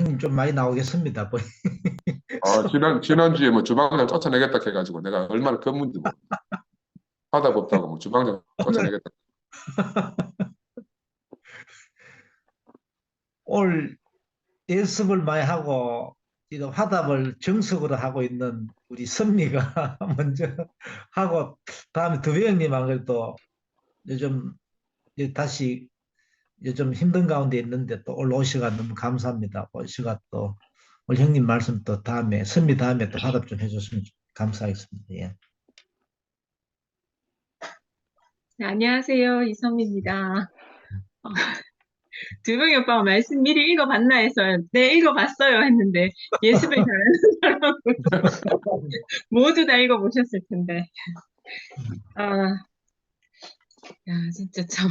형님 좀 많이 나오겠습니다. 지난주에 뭐 주방장 쫓아내겠다 해가지고 내가 얼마나 검문지 뭐 하다 못하고 뭐 주방장 오늘 쫓아내겠다. 오늘 연습을 많이 하고 이런 화답을 정석으로 하고 있는 우리 선미가 먼저 하고 다음에 두배 형님 안 그래도 요즘 다시 요즘 힘든 가운데 있는데 또 올라오시가 너무 감사합니다. 오시가 또 오늘 형님 말씀 또 다음에 선미 다음에 또 화답 좀 해줬으면 감사하겠습니다. 예. 네, 안녕하세요. 이성입니다. 두봉이 오빠가 말씀 미리 읽어봤나 해서 네, 읽어봤어요 했는데 예습을 잘하는 사람은 모두 다 읽어보셨을 텐데 아, 야, 진짜 참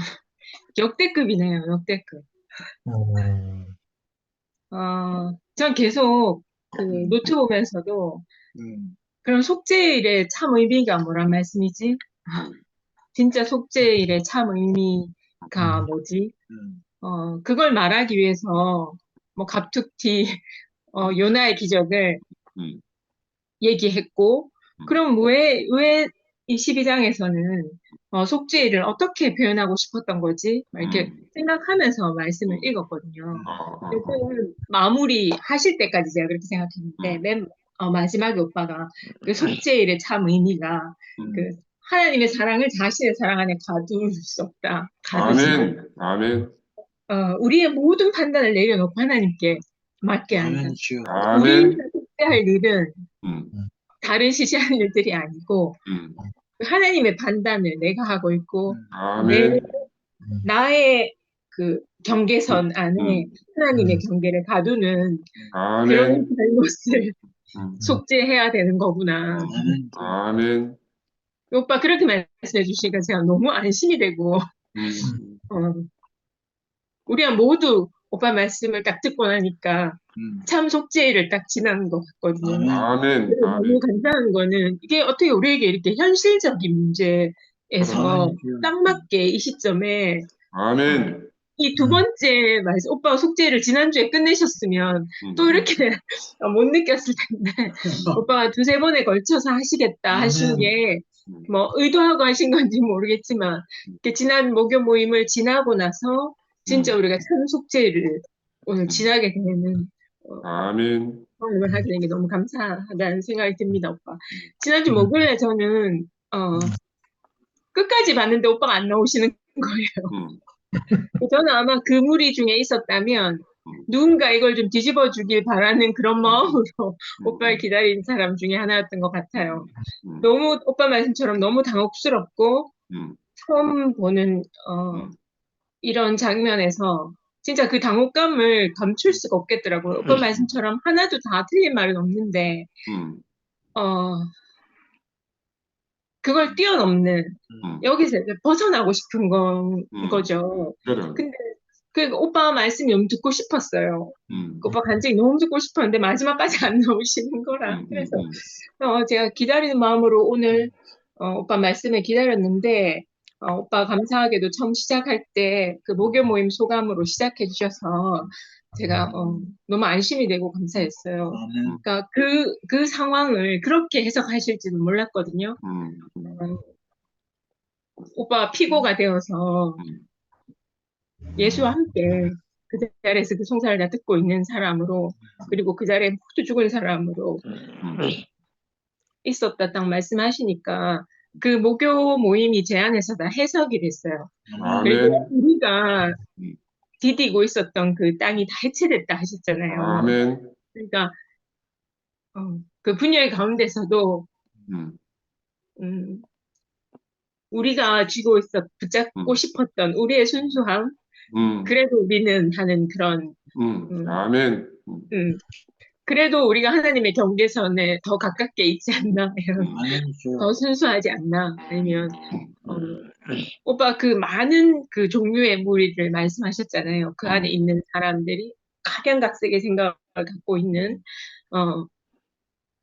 역대급이네요. 역대급. 음, 전 계속 그 노트 보면서도 그럼 속죄일의 참 의미가 뭐란 말씀이지? 진짜 속죄일의 참 의미가 뭐지? 그걸 말하기 위해서 뭐 갑툭튀 요나의 기적을 음, 얘기했고, 음, 그럼 왜 이 12장에서는 속죄일을 어떻게 표현하고 싶었던 거지? 막 이렇게 음, 생각하면서 말씀을 음, 읽었거든요. 어, 어, 어, 그래서 마무리 하실 때까지 제가 그렇게 생각했는데, 음, 맨 마지막에 오빠가 그 속죄일의 참 의미가 음. 그 하나님의 사랑을 자신의 사랑 안에 가둘 수 없다. 가두시고, 아멘, 아멘, 우리의 모든 판단을 내려놓고 하나님께 맡게 한다. 아멘 주여. 우리가 아멘, 속죄할 일은 음, 다른 시시한 일들이 아니고 음, 하나님의 판단을 내가 하고 있고 아멘, 나의 그 경계선 안에 음, 하나님의 경계를 가두는 그런 아멘, 잘못을 음, 속죄해야 되는 거구나. 아멘, 오빠 그렇게 말씀해 주시니까 제가 너무 안심이 되고 음, 어, 우리가 모두 오빠 말씀을 딱 듣고 나니까 참 속죄일을 딱 지나는 것 같거든요. 아멘, 그리고 너무 아멘, 감사한 거는 이게 어떻게 우리에게 이렇게 현실적인 문제에서 딱 맞게 이 시점에 어, 아멘, 이 두 번째 말씀, 오빠가 속죄를 지난주에 끝내셨으면 또 음, 이렇게 못 느꼈을 텐데 오빠가 두세 번에 걸쳐서 하시겠다 하신 게 음, 뭐 의도하고 하신 건지 모르겠지만 이렇게 지난 목요 모임을 지나고 나서 진짜 음, 우리가 참 속죄를 오늘 음, 지나게 되는 어, 아멘, 경험을 하게 된 게 너무 감사하다는 생각이 듭니다, 오빠. 음, 지난주 목요일에 저는 끝까지 봤는데 오빠가 안 나오시는 거예요. 음, 저는 아마 그 무리 중에 있었다면 음, 누군가 이걸 좀 뒤집어 주길 바라는 그런 음, 마음으로 오빠를 음, 기다리는 사람 중에 하나였던 것 같아요. 음, 너무 오빠 말씀처럼 너무 당혹스럽고 음, 처음 보는 음, 이런 장면에서 진짜 그 당혹감을 감출 수가 없겠더라고요. 오빠 말씀처럼 하나도 다 틀린 말은 없는데 음, 어, 그걸 뛰어넘는 여기서 이제 벗어나고 싶은 거죠. 그래, 근데 그 오빠 말씀 너무 듣고 싶었어요. 음, 그 오빠 간증이 너무 듣고 싶었는데 마지막까지 안 나오시는 거라. 그래서 음, 제가 기다리는 마음으로 오늘 오빠 말씀을 기다렸는데 오빠 감사하게도 처음 시작할 때 그 목요 모임 소감으로 시작해 주셔서 제가 너무 안심이 되고 감사했어요. 그러니까 그 상황을 그렇게 해석하실지는 몰랐거든요. 어, 오빠가 피고가 되어서 음, 예수와 함께 그 자리에서 그 송사를 다 듣고 있는 사람으로 그리고 그 자리에 모두 죽은 사람으로 있었다 딱 말씀하시니까 그 목요 모임이 제 안에서 다 해석이 됐어요. 그리고 아멘, 우리가 음, 디디고 있었던 그 땅이 다 해체됐다 하셨잖아요. 아멘, 그러니까 그 분야의 가운데서도 음, 음, 우리가 쥐고 붙잡고 음, 싶었던 우리의 순수함, 음, 그래도 우리는 하는 그런 음, 아멘, 음, 그래도 우리가 하나님의 경계선에 더 가깝게 있지 않나, 이런, 더 순수하지 않나, 아니면, 어, 오빠 그 많은 그 종류의 무리를 말씀하셨잖아요. 그 안에 음, 있는 사람들이 각양각색의 생각을 갖고 있는, 어,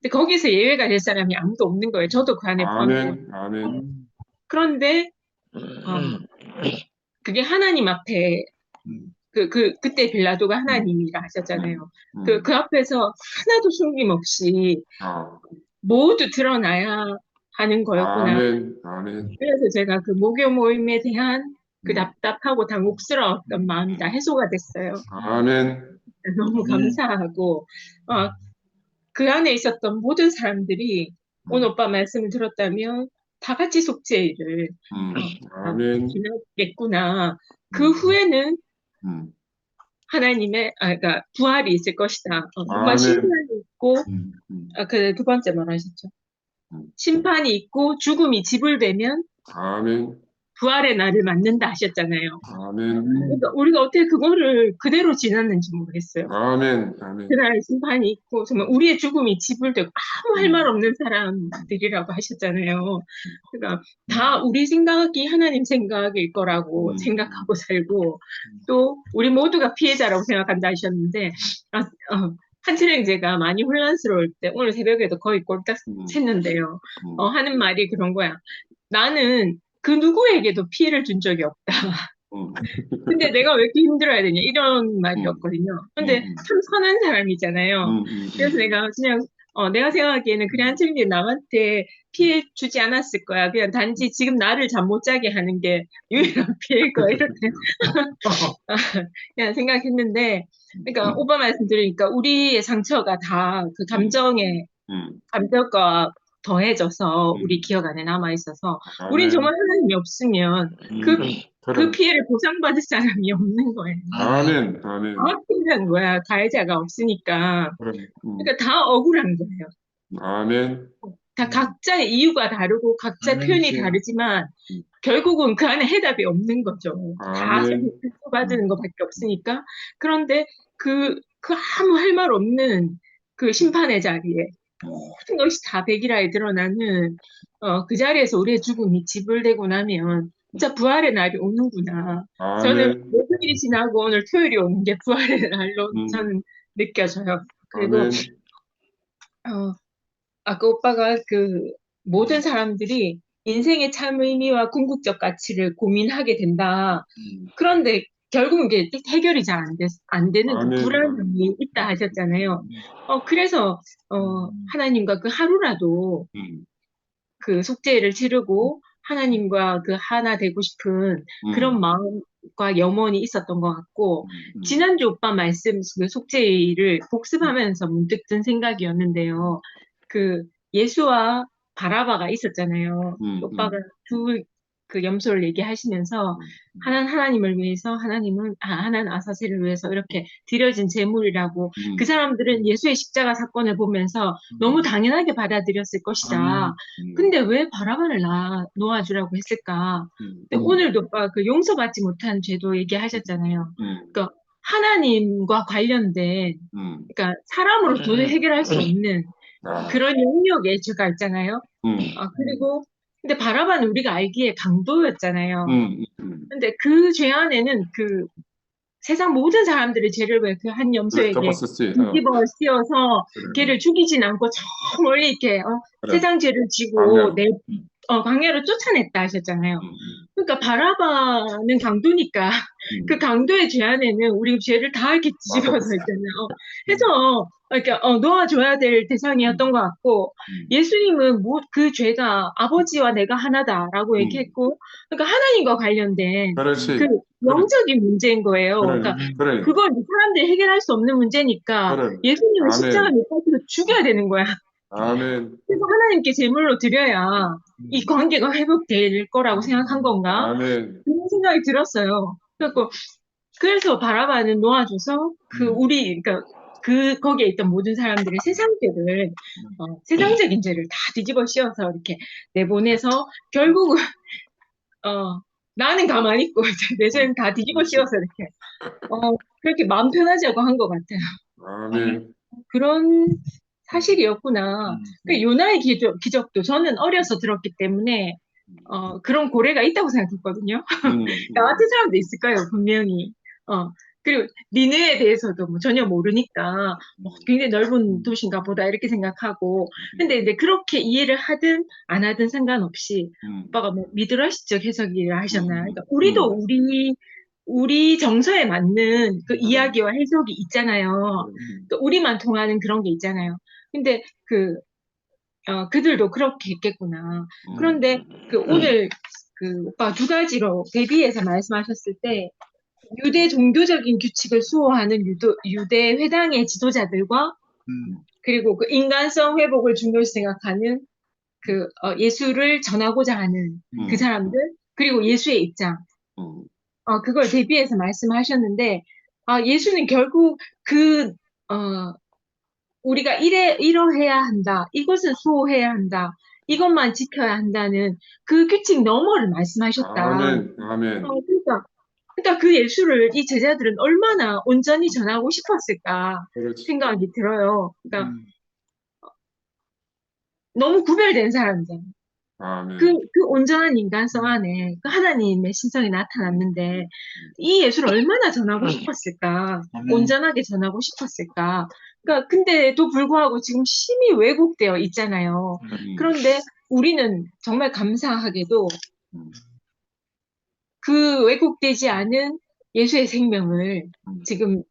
근데 거기서 예외가 될 사람이 아무도 없는 거예요. 저도 그 안에 포함되고. 아멘, 아멘, 그런데, 어, 그게 하나님 앞에 그때 빌라도가 음, 하나님이라 하셨잖아요. 음, 그 앞에서 하나도 숨김없이 아, 모두 드러나야 하는 거였구나. 아멘, 아멘, 그래서 제가 그 목요 모임에 대한 그 음, 답답하고 당혹스러웠던 마음이 다 해소가 됐어요. 아멘, 너무 감사하고, 어, 그 안에 있었던 모든 사람들이 오늘 음, 오빠 말씀을 들었다면 다 같이 속죄일을 아멘, 지냈겠구나. 그 음, 후에는 음, 그러니까 부활이 있을 것이다. 뭔가 아멘, 심판이 있고, 음, 두 번째 뭐라 하셨죠? 음, 심판이 있고 죽음이 지불되면 아멘, 부활의 날을 맞는다 하셨잖아요. 아멘, 그러니까 우리가 어떻게 그거를 그대로 지났는지 모르겠어요. 아멘, 아멘, 그날 심판이 있고 정말 우리의 죽음이 지불되고 아무 할 말 음, 없는 사람들이라고 하셨잖아요. 그러니까 다 우리 생각이 하나님 생각일 거라고 생각하고 살고 또 우리 모두가 피해자라고 생각한다 하셨는데 아, 한철행제가 많이 혼란스러울 때 오늘 새벽에도 거의 꼴딱 음, 샜는데요. 음, 하는 말이 그런 거야. 나는 그 누구에게도 피해를 준 적이 없다. 음, 근데 내가 왜 이렇게 힘들어야 되냐 이런 음, 말이었거든요. 근데 음, 참 선한 사람이잖아요. 그래서 내가 그냥 내가 생각하기에는 그래 한철이 남한테 피해 주지 않았을 거야. 그냥 단지 지금 나를 잠 못 자게 하는 게 유일한 피해일 거야. 이렇게 그냥 생각했는데, 그러니까 오빠 말씀 들으니까 우리의 상처가 다 그 음, 감정과 더해져서 우리 음, 기억 안에 남아 있어서 우린 정말 아멘, 하나님이 없으면 그, 그 그래, 피해를 보상받을 사람이 없는 거예요. 아멘, 아멘, 확실한 거야. 가해자가 없으니까. 그래, 그러니까 다 억울한 거예요. 아멘, 다 각자의 이유가 다르고 각자의 표현이 아멘이시여. 다르지만 음, 결국은 그 안에 해답이 없는 거죠. 다 아멘, 음, 받는 것밖에 없으니까. 그런데 그 아무 할 말 없는 그 심판의 자리에 모든 것이 다 백일하에 드러나는 그 자리에서 우리의 죽음이 지불되고 나면 진짜 부활의 날이 오는구나. 저는 아멘, 목요일이 지나고 오늘 토요일이 오는 게 부활의 날로 음, 저는 느껴져요. 그리고 아멘, 어, 아까 오빠가 그 모든 사람들이 인생의 참 의미와 궁극적 가치를 고민하게 된다. 음, 그런데 결국은 이게 해결이 잘 안 되는 그 아멘, 불안함이 있다 하셨잖아요. 그래서 하나님과 그 하루라도 음, 그 속죄를 치르고 하나님과 그 하나 되고 싶은 그런 음, 마음과 염원이 있었던 것 같고, 음, 지난주 오빠 말씀 그 속죄를 복습하면서 문득 든 생각이었는데요. 그 예수와 바라바가 있었잖아요. 음, 오빠가 음, 두 그 염소를 얘기하시면서 하나는 하나님을 위해서 하나는 아사세를 위해서 이렇게 드려진 제물이라고 그 음, 사람들은 예수의 십자가 사건을 보면서 너무 당연하게 받아들였을 것이다. 음, 근데 왜 바라바를 놓아주라고 했을까? 근데 음, 오늘도 오빠 그 용서받지 못한 죄도 얘기하셨잖아요. 음, 그러니까 하나님과 관련된, 음, 그러니까 사람으로 도저히 해결할 수 없는 아, 그런 영역의 죄가 있잖아요. 음, 그리고 근데 바라바는 우리가 알기에 강도였잖아요. 음, 음, 근데 그 죄 안에는 그 세상 모든 사람들의 죄를 왜 그 한 그래, 염소에게 덮었었지, 뒤집어 씌워서 그래, 걔를 죽이진 않고 저 멀리 이렇게 그래, 세상 죄를 지고 광야로, 광야로 쫓아냈다 하셨잖아요. 음, 그러니까 바라바는 강도니까 그 음, 강도의 죄 안에는 우리 죄를 다 이렇게 아, 뒤집어서 덮었어, 있잖아요. 음, 해서 이렇게 놓아줘야 될 대상이었던 음, 것 같고 음, 예수님은 뭐 그 죄가 아버지와 내가 하나다라고 음, 얘기했고 그러니까 하나님과 관련된 그 그렇지, 그래, 영적인 문제인 거예요. 그래, 그러니까 그래, 그걸 사람들이 해결할 수 없는 문제니까 그래, 예수님을 십자가 아멘, 못 박혀서 죽여야 되는 거야. 아멘, 그래서 하나님께 제물로 드려야 이 관계가 회복될 거라고 생각한 건가? 아멘, 그런 생각이 들었어요. 그래서 바라바는 놓아줘서 그러니까 거기에 있던 모든 사람들의 세상죄를, 세상적인 죄를 다 뒤집어 씌워서 이렇게 내보내서 결국은, 나는 가만히 있고 이제 내 죄는 다 뒤집어 그렇지, 씌워서 이렇게, 그렇게 마음 편하자고 한 것 같아요. 아멘, 그런 사실이었구나. 그 요나의 기적도 저는 어려서 들었기 때문에 그런 고래가 있다고 생각했거든요. 음, 나 음, 같은 사람도 있을 거예요, 분명히. 그리고 니느에 대해서도 뭐 전혀 모르니까 굉장히 넓은 도시인가 보다 이렇게 생각하고 근데 이제 그렇게 이해를 하든 안 하든 상관없이 음, 오빠가 뭐 미드라시적 해석이라 하셨나요? 그러니까 음, 우리도 우리 정서에 맞는 그 이야기와 해석이 있잖아요. 그 우리만 통하는 그런 게 있잖아요. 근데 그들도 그렇게 했겠구나. 그런데 오늘 오빠 두 가지로 대비해서 말씀하셨을 때 유대 종교적인 규칙을 수호하는 유대 회당의 지도자들과 그리고 그 인간성 회복을 중요시 생각하는 예수를 전하고자 하는 그 사람들, 그리고 예수의 입장, 그걸 대비해서 말씀하셨는데, 예수는 결국 우리가 이러해야 한다, 이것은 수호해야 한다, 이것만 지켜야 한다는 그 규칙 너머를 말씀하셨다. 아멘, 아멘. 그러니까 그 예수를 이 제자들은 얼마나 온전히 전하고 싶었을까 그렇지. 생각이 들어요. 그러니까 너무 구별된 사람들. 아멘. 그 온전한 인간성 안에 그 하나님의 신성이 나타났는데 이 예수를 얼마나 전하고 싶었을까? 온전하게 전하고 싶었을까? 그러니까 근데도 불구하고 지금 심히 왜곡되어 있잖아요. 그런데 우리는 정말 감사하게도 그 왜곡되지 않은 예수의 생명을 지금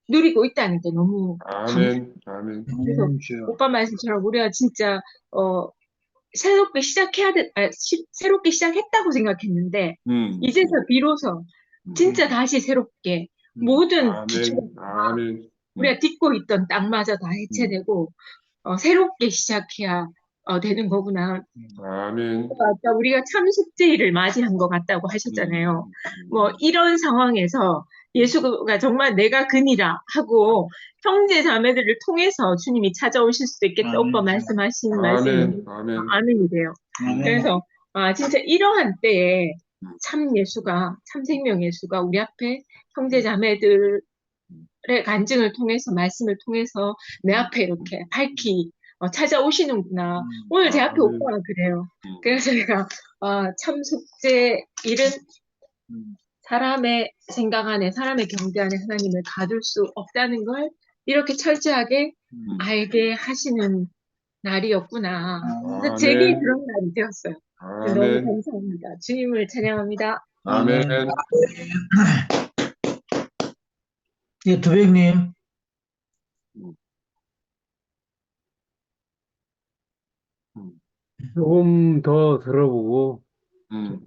누리고 있다는 게 너무 아멘, 아멘. 그래서 오빠 말씀처럼 우리가 진짜 새롭게 새롭게 시작했다고 생각했는데 이제서 비로소 진짜 다시 새롭게 모든 기초 아멘, 우리가 딛고 있던 땅마저 다 해체되고 새롭게 시작해야 되는 거구나. 아멘. 아까 우리가 참 숙제일을 맞이한 것 같다고 하셨잖아요. 뭐 이런 상황에서 예수가 정말 내가 그니라 하고 형제 자매들을 통해서 주님이 찾아오실 수도 있겠다. 오빠 말씀하신 말씀이 아멘, 아멘. 아멘이 돼요. 그래서 진짜 이러한 때에 참 예수가 참 생명 예수가 우리 앞에 형제 자매들의 간증을 통해서 말씀을 통해서 내 앞에 이렇게 밝히 찾아오시는구나. 오늘 제 앞에 아멘. 오빠가 그래요. 그래서 제가 참 숙제 일은 사람의 생각 안에 사람의 경계 안에 하나님을 가둘 수 없다는 걸 이렇게 철저하게 알게 하시는 날이었구나. 그래서 제게 아멘. 그런 날이 되었어요. 너무 아멘. 감사합니다. 주님을 찬양합니다. 아멘. 예, 두백님. 조금 더 들어보고 음,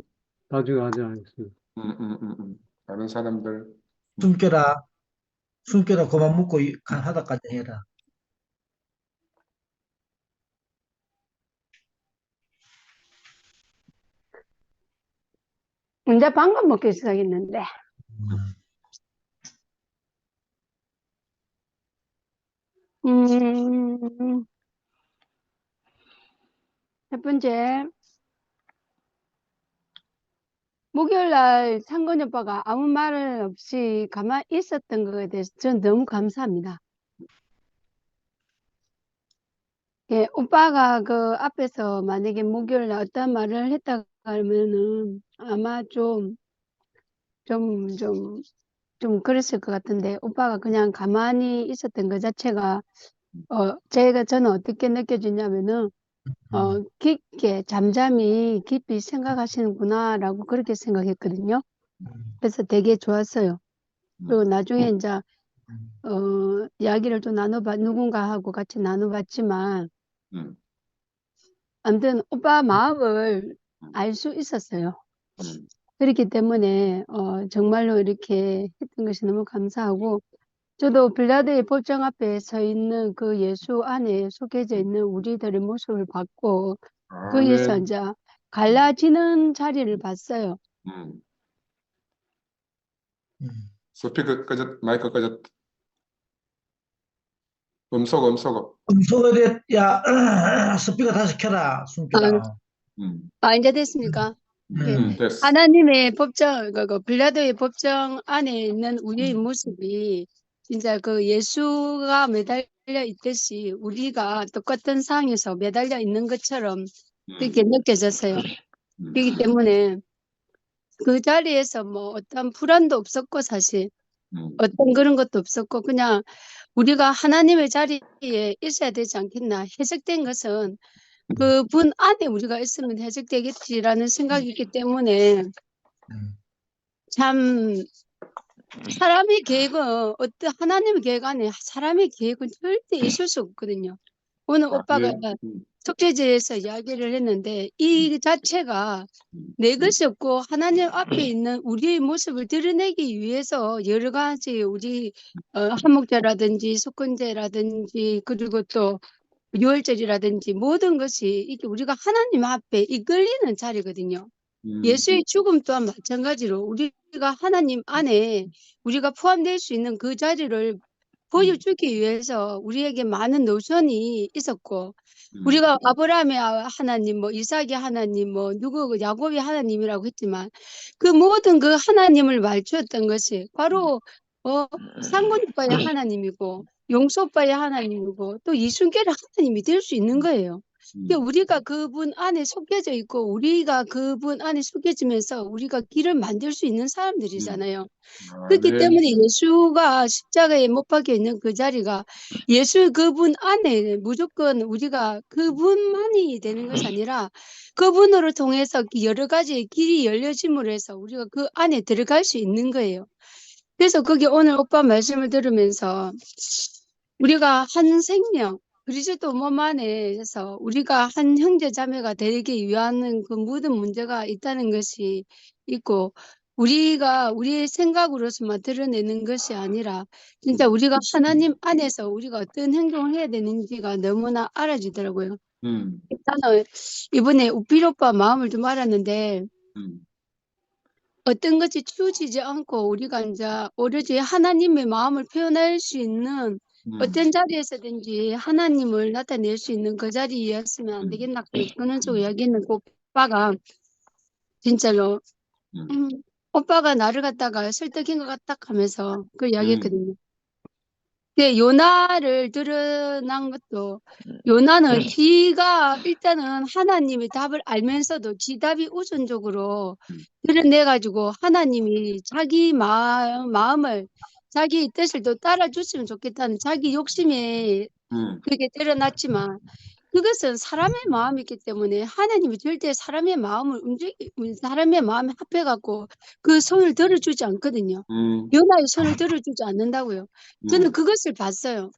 나중에 하지 않겠습니다. 다른 사람들. 숨겨라. 숨겨라. 그만 묻고 하다까지 해라. 이제 방금 먹기 시작했는데. 첫 번째, 목요일 날 창건이 오빠가 아무 말 없이 가만히 있었던 것에 대해서 저는 너무 감사합니다. 예, 오빠가 그 앞에서 만약에 목요일 날 어떤 말을 했다고 하면은 아마 좀 그랬을 것 같은데, 오빠가 그냥 가만히 있었던 것 자체가, 저는 어떻게 느껴지냐면은, 깊게, 잠잠히 깊이 생각하시는구나라고 그렇게 생각했거든요. 그래서 되게 좋았어요. 그리고 나중에 이제, 이야기를 또 누군가하고 같이 나눠봤지만, 아무튼 오빠 마음을 알 수 있었어요. 그렇기 때문에, 정말로 이렇게 했던 것이 너무 감사하고, 저도 빌라도의 법정 앞에 서 있는 그 예수 안에 속해져 있는 우리들의 모습을 봤고, 거기에서 아멘. 이제 갈라지는 자리를 봤어요. 스피커 마이크 꺼졌. 음소거. 음소거대, 야, 스피커 다시 켜라. 숨겨라. 이제 됐습니까? 예. 됐어. 하나님의 법정, 빌라도의 법정 안에 있는 우리의 모습이 진짜 그 예수가 매달려 있듯이 우리가 똑같은 상황에서 매달려 있는 것처럼 그렇게 느껴졌어요. 그렇기 때문에 그 자리에서 뭐 어떤 불안도 없었고 사실 어떤 그런 것도 없었고 그냥 우리가 하나님의 자리에 있어야 되지 않겠나. 해석된 것은 그분 안에 우리가 있으면 해석되겠지라는 생각이 있기 때문에 참 사람의 계획은 하나님의 계획 안에 사람의 계획은 절대 있을 수 없거든요. 오늘 오빠가 속죄제에서 이야기를 했는데 이 자체가 내 것이 없고 하나님 앞에 있는 우리의 모습을 드러내기 위해서 여러 가지 우리 한목제라든지 속건제라든지 그리고 또 유월절이라든지 모든 것이 이게 우리가 하나님 앞에 이끌리는 자리거든요. 예수의 죽음 또한 마찬가지로 우리가 하나님 안에 우리가 포함될 수 있는 그 자리를 보여주기 위해서 우리에게 많은 노선이 있었고 우리가 아브라함의 하나님, 뭐 이삭의 하나님, 뭐 누구 야곱의 하나님이라고 했지만 그 모든 그 하나님을 말주었던 것이 바로 상권 오빠의 하나님이고 용서 오빠의 하나님이고 또 이순결의 하나님이 될 수 있는 거예요. 그러니까 우리가 그분 안에 속해져 있고 우리가 그분 안에 속해지면서 우리가 길을 만들 수 있는 사람들이잖아요. 그렇기 때문에 예수가 십자가에 못 박혀 있는 그 자리가 예수 그분 안에 무조건 우리가 그분만이 되는 것이 아니라 그분으로 통해서 여러 가지 길이 열려짐으로 해서 우리가 그 안에 들어갈 수 있는 거예요. 그래서 그게 오늘 오빠 말씀을 들으면서 우리가 한 생명 그리스도 몸 안에서 우리가 한 형제 자매가 되기 위한 그 모든 문제가 있다는 것이 있고 우리가 우리의 생각으로서만 드러내는 것이 아니라 진짜 우리가 하나님 안에서 우리가 어떤 행동을 해야 되는지가 너무나 알아지더라고요. 일단은 이번에 우필 오빠 마음을 좀 알았는데 어떤 것이 치우치지 않고 우리가 이제 오로지 하나님의 마음을 표현할 수 있는 어떤 자리에서든지 하나님을 나타낼 수 있는 그 자리였으면 안 되겠나 그런 식으로 이야기했는데 오빠가 진짜로 오빠가 나를 갖다가 설득인 것 같다 하면서 그 이야기했거든요. 근데 요나를 드러난 것도 요나는 지가 일단은 하나님의 답을 알면서도 지 답이 우선적으로 드러내가지고 하나님이 자기 마음을 자기 뜻을 또 따라줬으면 좋겠다는 자기 욕심에 그게 드러났지만 그것은 사람의 마음이기 때문에 하나님이 절대 사람의 마음을 사람의 마음에 합해갖고 그 손을 들어주지 않거든요. 요나의 손을 들어주지 않는다고요. 저는 그것을 봤어요.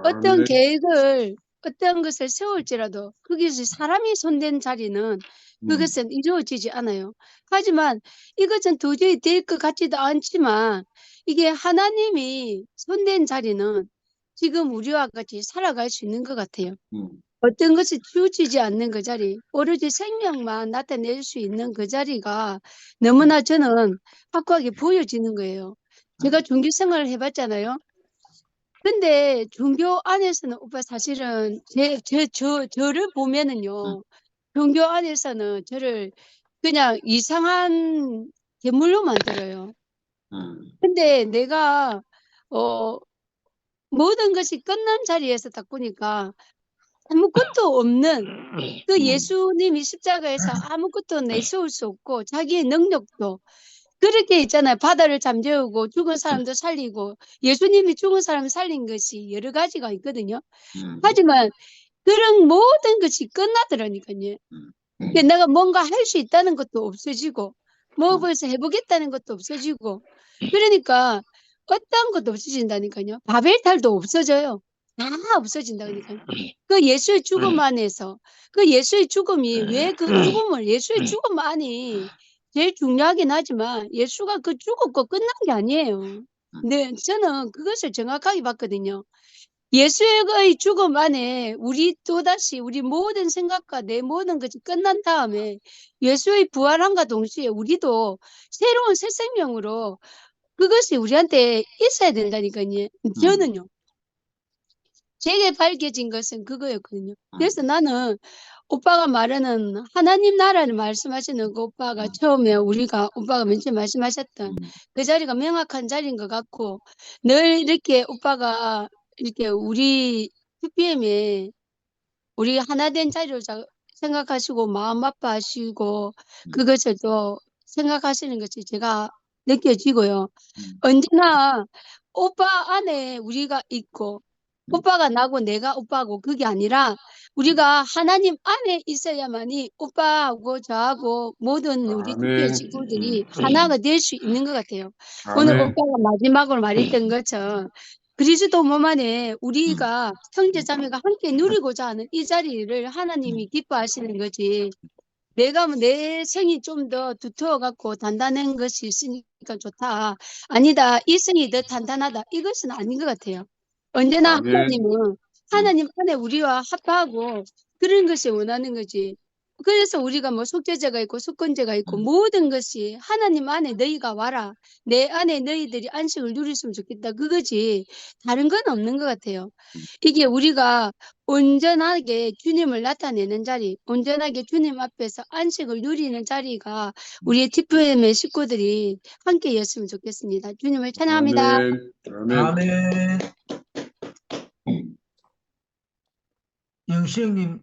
어떤 계획을 어떤 것을 세울지라도 거기서 사람이 손댄 자리는 그것은 이루어지지 않아요. 하지만 이것은 도저히 될 것 같지도 않지만 이게 하나님이 손댄 자리는 지금 우리와 같이 살아갈 수 있는 것 같아요. 어떤 것이 치우치지 않는 그 자리, 오로지 생명만 나타낼 수 있는 그 자리가 너무나 저는 확고하게 보여지는 거예요. 제가 종교 생활을 해봤잖아요. 근데 종교 안에서는 오빠 사실은 저를 보면은요. 종교 안에서는 저를 그냥 이상한 괴물로 만들어요. 근데 내가 모든 것이 끝난 자리에서 딱 보니까 아무것도 없는 그 예수님이 십자가에서 아무것도 내세울 수 없고 자기의 능력도 그렇게 있잖아요. 바다를 잠재우고 죽은 사람도 살리고 예수님이 죽은 사람 살린 것이 여러 가지가 있거든요. 하지만 그런 모든 것이 끝나더라니까요. 그러니까 내가 뭔가 할 수 있다는 것도 없어지고 뭐 벌써 해보겠다는 것도 없어지고 그러니까 어떤 것도 없어진다니까요. 바벨탑도 없어져요. 다 없어진다니까요. 그 예수의 죽음 안에서 그 예수의 죽음이 왜 그 죽음을 예수의 죽음 안이 제일 중요하긴 하지만 예수가 그 죽었고 끝난 게 아니에요. 네, 저는 그것을 정확하게 봤거든요. 예수의 죽음 안에 우리 또다시 우리 모든 생각과 내 모든 것이 끝난 다음에 예수의 부활함과 동시에 우리도 새로운 새 생명으로 그것이 우리한테 있어야 된다니까요. 저는요. 제게 밝혀진 것은 그거였거든요. 그래서 나는 오빠가 말하는 하나님 나라를 말씀하시는 그 오빠가 처음에 오빠가 맨 처음 말씀하셨던 그 자리가 명확한 자리인 것 같고 늘 이렇게 오빠가 이렇게 우리 PPM에 우리 하나 된 자리로 생각하시고 마음 아파하시고 그것을 또 생각하시는 것이 제가 느껴지고요. 언제나 오빠 안에 우리가 있고 오빠가 나고 내가 오빠고 그게 아니라 우리가 하나님 안에 있어야만이 오빠하고 저하고 모든 우리 주변 아멘. 식구들이 하나가 될 수 있는 것 같아요. 오늘 아멘. 오빠가 마지막으로 말했던 것처럼 그리스도 몸 안에 우리가 형제 자매가 함께 누리고자 하는 이 자리를 하나님이 기뻐하시는 거지. 내가 뭐 내 성이 좀 더 두터워 갖고 단단한 것이 있으니까 좋다. 아니다. 이 성이 더 단단하다. 이것은 아닌 것 같아요. 언제나 아멘. 하나님은 하나님 안에 우리와 합하고 그런 것을 원하는 거지. 그래서 우리가 뭐 속죄제가 있고 속건제가 있고 모든 것이 하나님 안에 너희가 와라. 내 안에 너희들이 안식을 누렸으면 좋겠다. 그거지. 다른 건 없는 것 같아요. 이게 우리가 온전하게 주님을 나타내는 자리, 온전하게 주님 앞에서 안식을 누리는 자리가 우리의 TPM의 식구들이 함께였으면 좋겠습니다. 주님을 찬양합니다. 아멘. 아멘. 아멘. 영시 형님,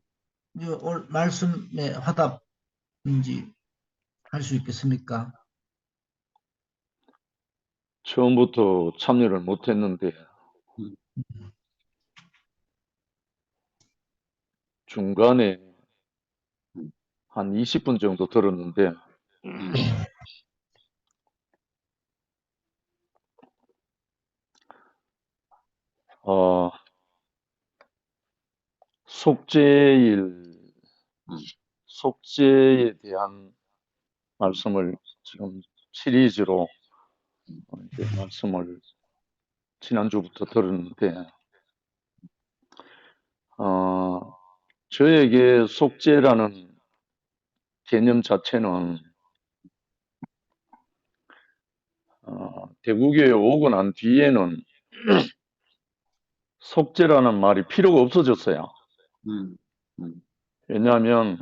오늘 말씀에 화답인지 할 수 있겠습니까? 처음부터 참여를 못했는데 중간에 한 20분 정도 들었는데 속죄에 대한 말씀을 지금 시리즈로 이제 말씀을 지난주부터 들었는데 저에게 속죄라는 개념 자체는 대구교에 오고 난 뒤에는 속죄라는 말이 필요가 없어졌어요. 왜냐하면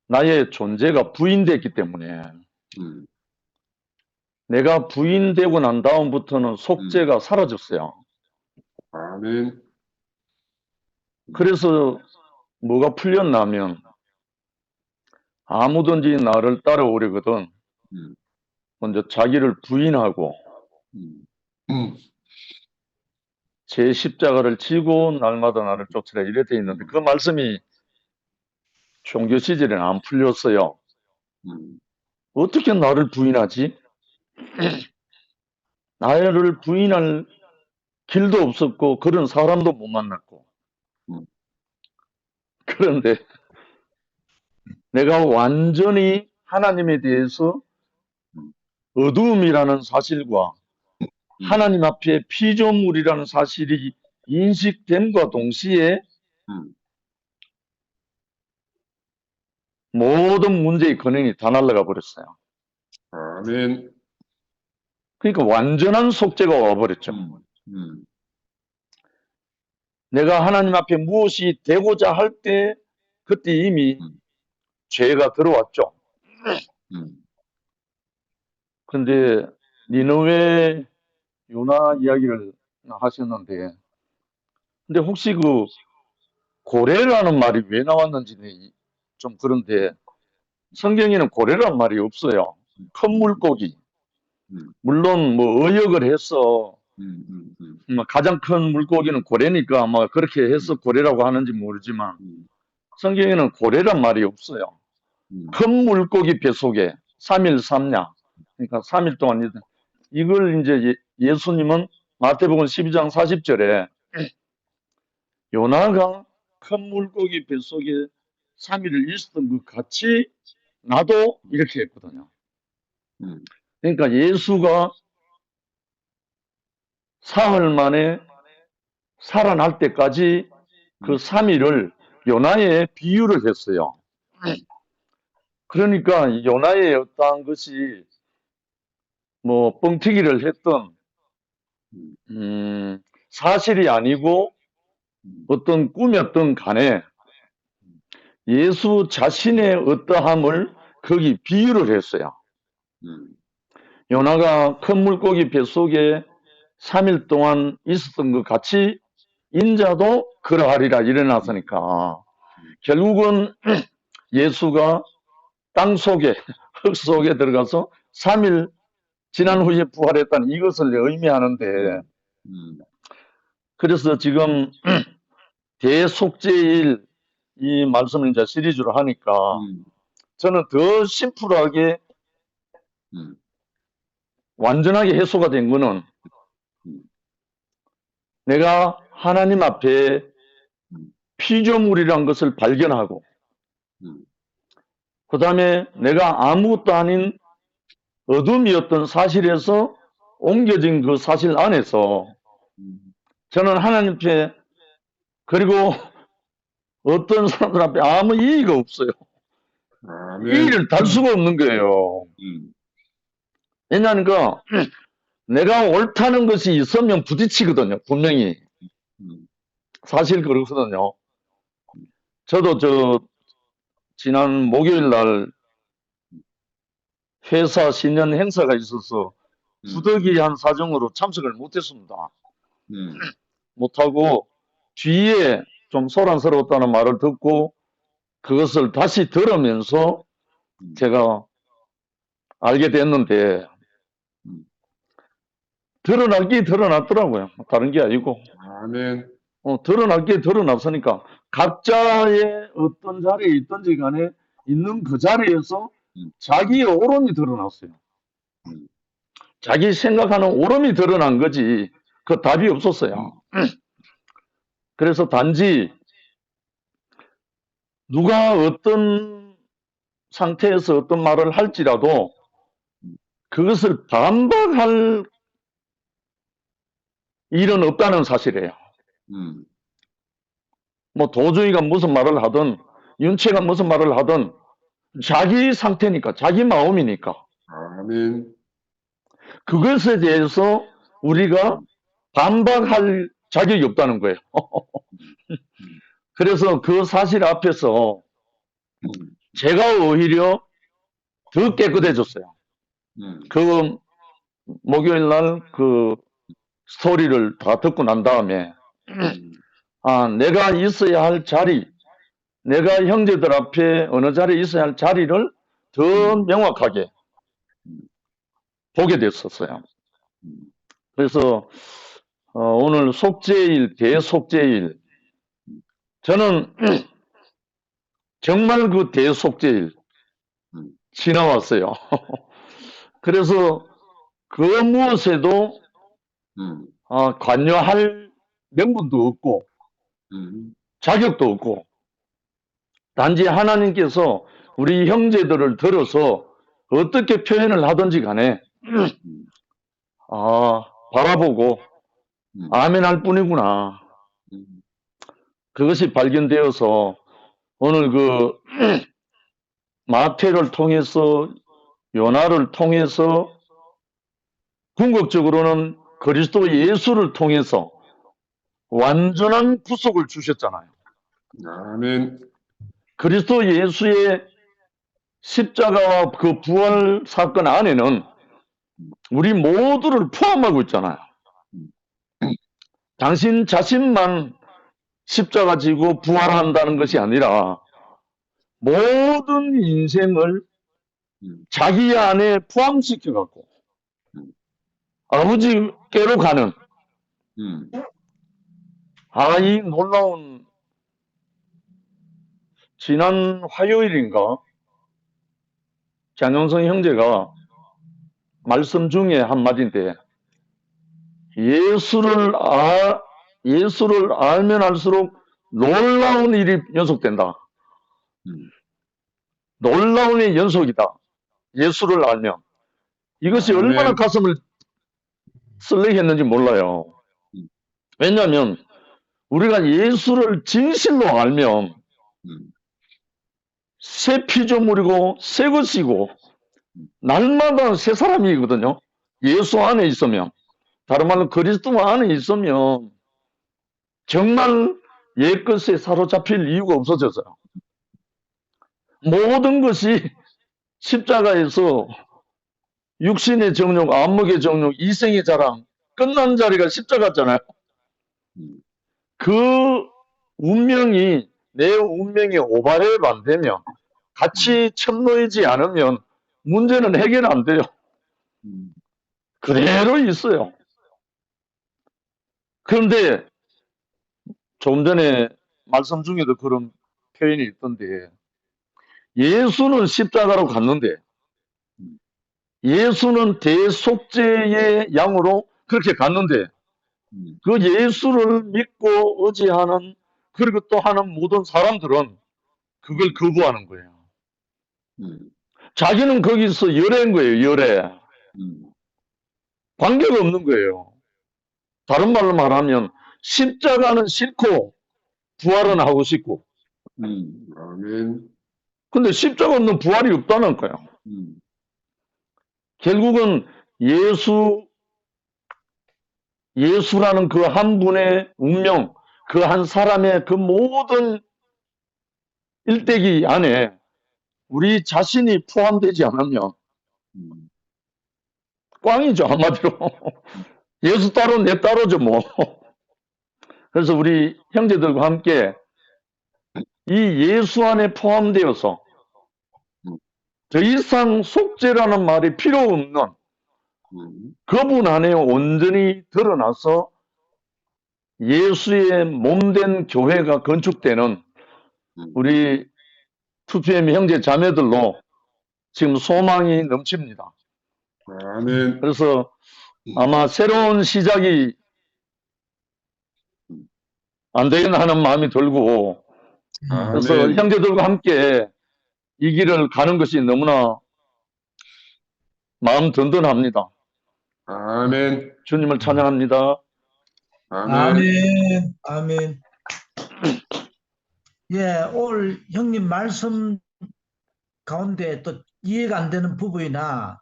나의 존재가 부인됐기 때문에 내가 부인되고 난 다음부터는 속죄가 사라졌어요. 아멘. 그래서 뭐가 풀렸냐면 아무든지 나를 따라오려거든 먼저 자기를 부인하고 제 십자가를 지고 날마다 나를 쫓으라 이래 돼 있는데 그 말씀이 종교 시절에는 안 풀렸어요. 어떻게 나를 부인하지? 나를 부인할 길도 없었고 그런 사람도 못 만났고 그런데 내가 완전히 하나님에 대해서 어두움이라는 사실과 하나님 앞에 피조물이라는 사실이 인식됨과 동시에 모든 문제의 근원이 다 날아가 버렸어요. 아멘. 그러니까 완전한 속죄가 와버렸죠. 내가 하나님 앞에 무엇이 되고자 할 때 그때 이미 죄가 들어왔죠. 그런데 니느웨 요나 이야기를 하셨는데 근데 혹시 그 고래라는 말이 왜 나왔는지 좀 그런데 성경에는 고래라는 말이 없어요. 큰 물고기. 물론 뭐 의역을 해서 가장 큰 물고기는 고래니까 아마 그렇게 해서 고래라고 하는지 모르지만 성경에는 고래란 말이 없어요. 큰 물고기 뱃속에 3일 3야. 그러니까 3일 동안 이걸 이제 예수님은 마태복음 12장 40절에 요나가 큰 물고기 뱃속에 3일을 있었던 것 같이 나도 이렇게 했거든요. 그러니까 예수가 사흘 만에 살아날 때까지 그 3일을 요나에 비유를 했어요. 그러니까 요나의 어떠한 것이 뭐 뻥튀기를 했던 사실이 아니고 어떤 꿈이었던 간에 예수 자신의 어떠함을 거기 비유를 했어요. 요나가 큰 물고기 뱃속에 3일 동안 있었던 것 같이 인자도 그러하리라 일어났으니까 결국은 예수가 땅 속에 흙 속에 들어가서 3일 지난 후에 부활했다는 이것을 의미하는데 그래서 지금 대속죄일 이 말씀을 이제 시리즈로 하니까 저는 더 심플하게 음, 완전하게 해소가 된 거는 내가 하나님 앞에 피조물이란 것을 발견하고 그 다음에 내가 아무것도 아닌 어둠이었던 사실에서 옮겨진 그 사실 안에서 저는 하나님 앞에 그리고 어떤 사람들 앞에 아무 이의가 없어요. 아멘. 이의를 달 수가 없는 거예요. 왜냐하니까 내가 옳다는 것이 있으면 부딪히거든요. 분명히. 사실 그렇거든요. 저도 지난 목요일 날 회사 신년 행사가 있어서 부득이한 사정으로 참석을 못했습니다. 못하고 뒤에 좀 소란스러웠다는 말을 듣고 그것을 다시 들으면서 제가 알게 됐는데 드러났더라고요. 다른 게 아니고 아멘. 드러났기에 드러났으니까 각자의 어떤 자리에 있든지 간에 있는 그 자리에서 자기의 옳음이 드러났어요. 자기 생각하는 옳음이 드러난 거지 그 답이 없었어요. 그래서 단지 누가 어떤 상태에서 어떤 말을 할지라도 그것을 반박할 일은 없다는 사실이에요. 뭐 도주이가 무슨 말을 하든 윤채가 무슨 말을 하든 자기 상태니까 자기 마음이니까 아멘. 그것에 대해서 우리가 반박할 자격이 없다는 거예요. 그래서 그 사실 앞에서 제가 오히려 더 깨끗해졌어요. 그 목요일 날 그 스토리를 다 듣고 난 다음에 내가 있어야 할 자리, 내가 형제들 앞에 어느 자리에 있어야 할 자리를 더 명확하게 보게 됐었어요. 그래서 오늘 속죄일, 대속죄일 저는 정말 그 대속죄일 지나왔어요. 그래서 그 무엇에도 관여할 명분도 없고 자격도 없고 단지 하나님께서 우리 형제들을 들어서 어떻게 표현을 하든지 간에 바라보고 아멘 할 뿐이구나. 그것이 발견되어서 오늘 그 마태를 통해서 요나를 통해서 궁극적으로는 그리스도 예수를 통해서 완전한 구속을 주셨잖아요. 아멘. 그리스도 예수의 십자가와 그 부활 사건 안에는 우리 모두를 포함하고 있잖아요. 당신 자신만 십자가 지고 부활한다는 것이 아니라 모든 인생을 자기 안에 포함시켜 갖고 아버지께로 가는 이 놀라운 지난 화요일인가 장영성 형제가 말씀 중에 한마디인데 예수를 알면 알수록 놀라운 일이 연속된다. 놀라운 일이 연속이다. 예수를 알면. 이것이 아멘. 얼마나 가슴을 설레게 했는지 몰라요. 왜냐하면 우리가 예수를 진실로 알면 새 피조물이고 새 것이고 날마다 새 사람이거든요. 예수 안에 있으면. 다른 말로 그리스도 안에 있으면 정말 옛것에 사로잡힐 이유가 없어져서요. 모든 것이 십자가에서 육신의 정욕, 안목의 정욕, 이생의 자랑 끝난 자리가 십자가잖아요. 그 운명이 내 운명이 오바랩 안 되면 같이 첨놓이지 않으면 문제는 해결 안 돼요. 그대로 있어요. 그런데 조금 전에 말씀 중에도 그런 표현이 있던데, 예수는 십자가로 갔는데, 예수는 대속죄의 양으로 그렇게 갔는데, 그 예수를 믿고 의지하는, 그리고 또 하는 모든 사람들은 그걸 거부하는 거예요. 자기는 거기서 열애인 거예요, 열애. 관계가 없는 거예요. 다른 말로 말하면, 십자가는 싫고, 부활은 하고 싶고. 아멘. 근데 십자가 없는 부활이 없다는 거예요. 결국은 예수라는 그 한 분의 운명, 그 한 사람의 그 모든 일대기 안에 우리 자신이 포함되지 않으면 꽝이죠, 한마디로. 예수 따로 내 따로죠, 뭐. 그래서 우리 형제들과 함께 이 예수 안에 포함되어서 더 이상 속죄라는 말이 필요 없는 그분 안에 온전히 드러나서 예수의 몸된 교회가 건축되는 우리 2PM 형제 자매들로 지금 소망이 넘칩니다. 아멘. 그래서 아마 새로운 시작이 안 되겠나 하는 마음이 들고, 그래서 아멘. 형제들과 함께 이 길을 가는 것이 너무나 마음 든든합니다. 아멘. 주님을 찬양합니다. 아멘. 아멘, 아멘. 예, 오늘 형님 말씀 가운데 또 이해가 안 되는 부분이나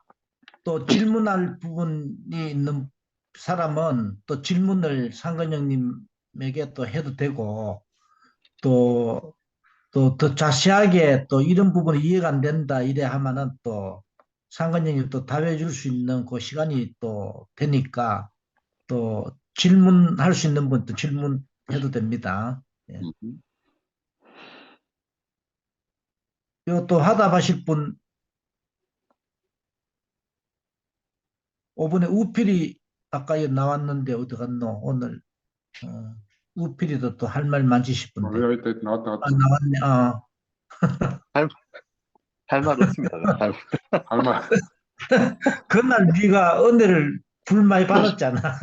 또 질문할 부분이 있는 사람은 또 질문을 상근 형님에게 또 해도 되고, 또 더 자세하게 또 이런 부분이 이해가 안 된다 이래 하면은 또 상근 형님 또 답해 줄 수 있는 그 시간이 또 되니까 또 질문할 수 있는 분 또 질문해도 됩니다. 예. 또 화답하실 분 5번에 우필이 아까 나왔는데 어디 갔노? 오늘 우필이도 또 할 말 많으실 분데. 여기 나왔다. 나왔네. 할 말 없습니다. 할 말. 그날 네가 은혜를 불 많이 받았잖아.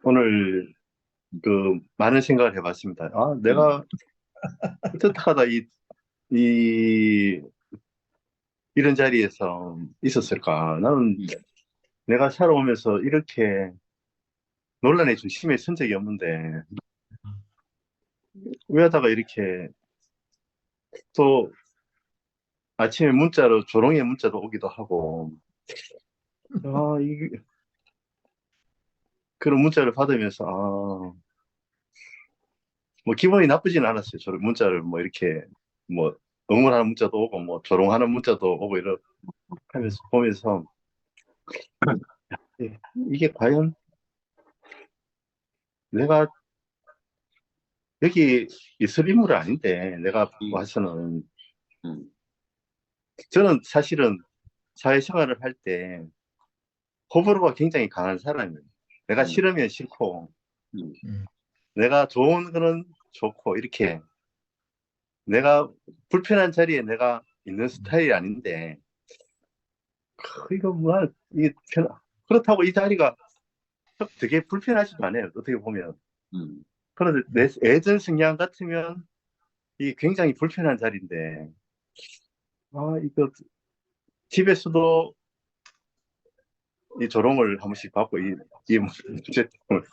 오늘 많은 생각을 해봤습니다. 내가 어떻게 하다 이런 자리에서 있었을까? 나는 내가 살아오면서 이렇게 논란의 중심에 선 적이 없는데, 왜 하다가 이렇게 또 아침에 문자로, 조롱의 문자도 오기도 하고, 그런 문자를 받으면서, 뭐 기분이 나쁘진 않았어요. 저 문자를 뭐 이렇게, 뭐 응원하는 문자도 오고, 뭐 조롱하는 문자도 오고, 이렇게 하면서 보면서, 이게 과연 내가 여기 있을 인물은 아닌데, 내가 와서는, 저는 사실은 사회생활을 할 때 호불호가 굉장히 강한 사람이에요. 내가 싫으면 싫고, 내가 좋은 거는 좋고, 이렇게 내가 불편한 자리에 내가 있는 스타일이 아닌데, 이거 뭐, 그렇다고 이 자리가 되게 불편하지도 않아요. 어떻게 보면. 그런데 내 예전 성향 같으면 이게 굉장히 불편한 자리인데, 이거 집에서도 이 조롱을 한 번씩 받고, 이 문제 때문에.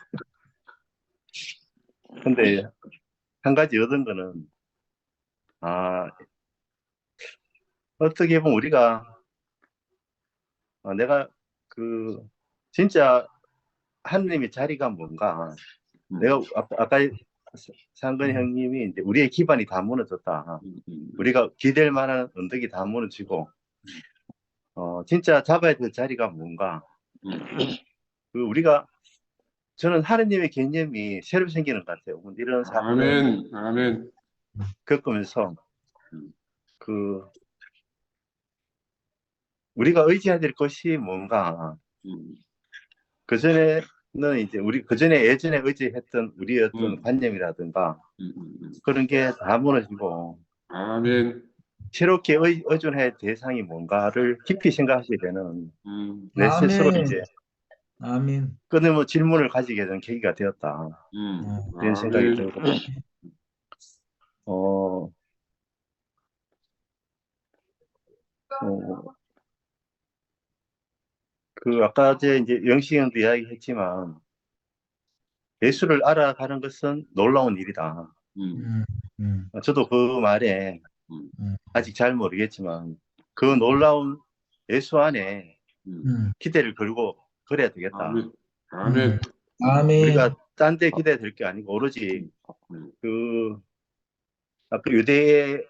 근데 한 가지 얻은 거는, 어떻게 보면 우리가, 내가 진짜 하느님의 자리가 뭔가, 내가 아까 상근 형님이 이제 우리의 기반이 다 무너졌다. 우리가 기댈 만한 언덕이 다 무너지고, 진짜 잡아야 될 자리가 뭔가, 저는 하느님의 개념이 새로 생기는 것 같아요. 이런 사건을 아멘. 겪으면서, 우리가 의지해야 될 것이 뭔가. 음, 그전에는 이제 우리 그전에 예전에 의지했던 우리의 어떤 음. 관념이라든가 음, 음, 음. 그런 게 다 무너지고 아멘. 새롭게 의존해야 할 대상이 뭔가를 깊이 생각하시게 되는 내 스스로 아멘. 이제 아멘. 끊임없는 질문을 가지게 된 계기가 되었다. 이런 생각이 아멘. 들고, 어, 그 아까 이제 영식 형도 이야기했지만 예수를 알아가는 것은 놀라운 일이다. 음, 저도 그 말에 음, 아직 잘 모르겠지만 그 놀라운 예수 안에 기대를 걸고 그래야 되겠다. 아멘. 아멘. 아멘. 우리가 딴 데 기대야 될 게 아니고 오로지 음, 그 아까 유대의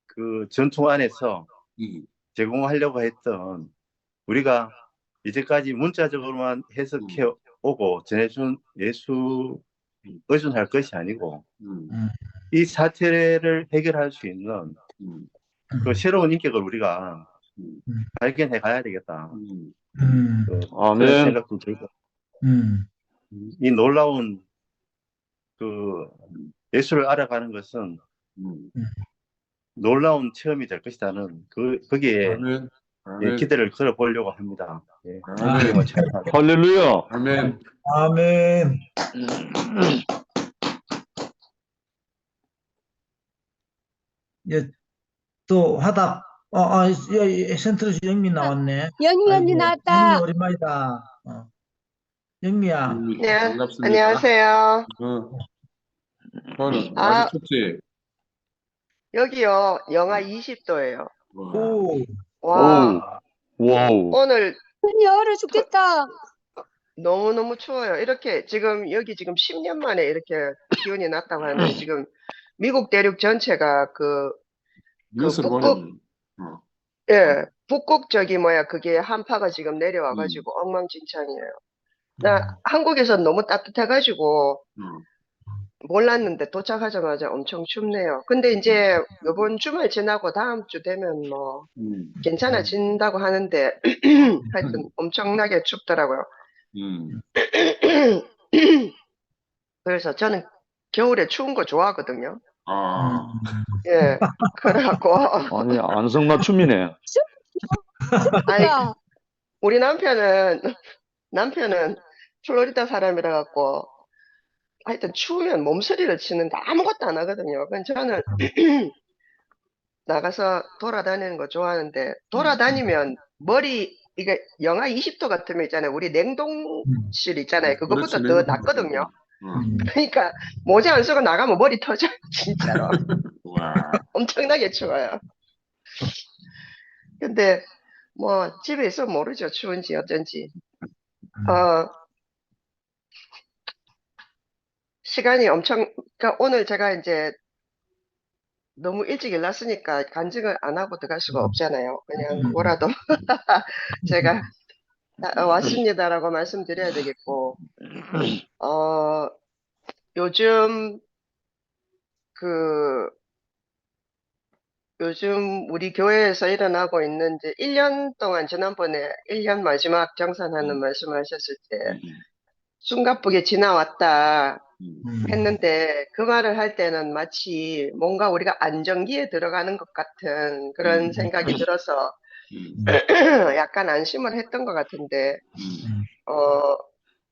그 전통 안에서 음, 제공하려고 했던 우리가 이제까지 문자적으로만 해석해 오고 전해준 예수 의존할 것이 아니고 이 사태를 해결할 수 있는 그 새로운 인격을 우리가 발견해 가야 되겠다. 그런 아멘. 생각도 들고 이 놀라운 그 예수를 알아가는 것은 놀라운 체험이 될 것이라는 거기에 아멘. 예, 아멘. 기대를 걸어 보려고 합니다. 예. 아멘. 뭐 잘 할렐루야. 아멘. 아멘. 예, 또 화답. 센트루스 영미 나왔네. 영미 언니 아이고, 나왔다. 영미 오랜만이다. 영미야. 네, 반갑습니다. 안녕하세요. 오늘 아, 날씨 춥지? 여기요, 영하 20도예요. 와, 오, 와, 와우. 오늘 언니 얼어 죽겠다. 너무너무 추워요. 이렇게 여기 지금 10년 만에 이렇게 기온이 낮다고 하는데 지금 미국 대륙 전체가 그 뉴스 북극, 보니, 어, 예, 북극 그게 한파가 지금 내려와가지고 엉망진창이에요. 나 한국에선 너무 따뜻해가지고 몰랐는데 도착하자마자 엄청 춥네요. 근데 이제 이번 주말 지나고 다음 주 되면 뭐 괜찮아진다고 하는데 하여튼 엄청나게 춥더라고요. 그래서 저는 겨울에 추운 거 좋아하거든요. 아, 예, 그래갖고 아니, 안성맞춤이네. 아니 야, 우리 남편은 플로리다 사람이라 갖고 하여튼 추우면 몸서리를 치는데 아무것도 안 하거든요. 그럼 저는 나가서 돌아다니는 거 좋아하는데 돌아다니면 이게 영하 20도 같으면 있잖아요. 우리 냉동실 있잖아요. 그것보다 그렇지, 더 냉동 낫거든요. 같은 거. 그러니까 모자 안 쓰고 나가면 머리 터져요. 진짜로. 와, 엄청나게 추워요. 근데 뭐 집에 있으면 모르죠. 추운지 어쩐지. 시간이 그러니까 오늘 제가 이제 너무 일찍 일났으니까 간증을 안 하고 들어갈 수가 없잖아요. 그냥 그거라도 제가 왔습니다라고 말씀드려야 되겠고, 요즘 요즘 우리 교회에서 일어나고 있는 이제 1년 동안 지난번에 1년 마지막 정산하는 말씀하셨을 때 숨가쁘게 지나왔다 했는데 그 말을 할 때는 마치 뭔가 우리가 안정기에 들어가는 것 같은 그런 생각이 들어서 약간 안심을 했던 것 같은데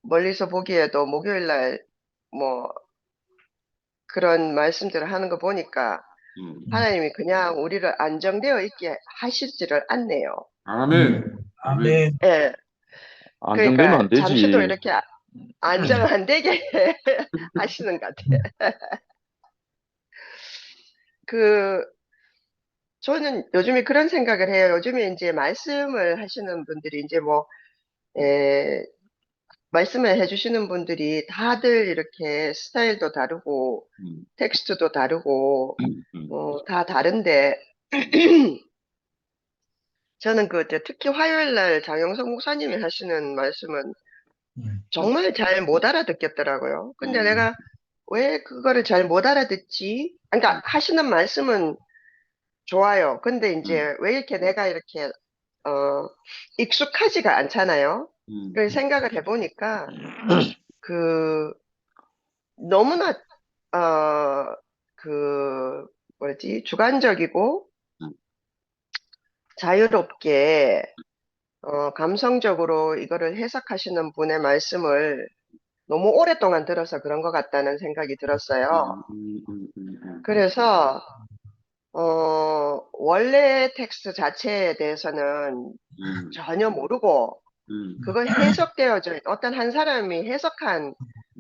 멀리서 보기에도 목요일 날 뭐 그런 말씀들을 하는 거 보니까 하나님이 그냥 우리를 안정되어 있게 하시지를 않네요. 아멘. 아멘. 예. 안정되면 그러니까 안 되지. 잠시도 이렇게 안정 안 되게 하시는 것 같아요. 저는 요즘에 그런 생각을 해요. 요즘에 이제 말씀을 하시는 분들이 이제 말씀을 해주시는 분들이 다들 이렇게 스타일도 다르고 텍스트도 다르고 다 다른데 저는 특히 화요일 날 장영석 목사님이 하시는 말씀은 정말 잘 못 알아듣겠더라고요. 근데 내가 왜 그거를 잘 못 알아듣지? 그러니까 하시는 말씀은 좋아요. 근데 이제 왜 이렇게 내가 이렇게 익숙하지가 않잖아요. 그 생각을 해보니까 그 너무나 그 뭐지 주관적이고 자유롭게 감성적으로 이거를 해석하시는 분의 말씀을 너무 오랫동안 들어서 그런 것 같다는 생각이 들었어요. 그래서 원래 텍스트 자체에 대해서는 전혀 모르고 그거 해석되어져 어떤 한 사람이 해석한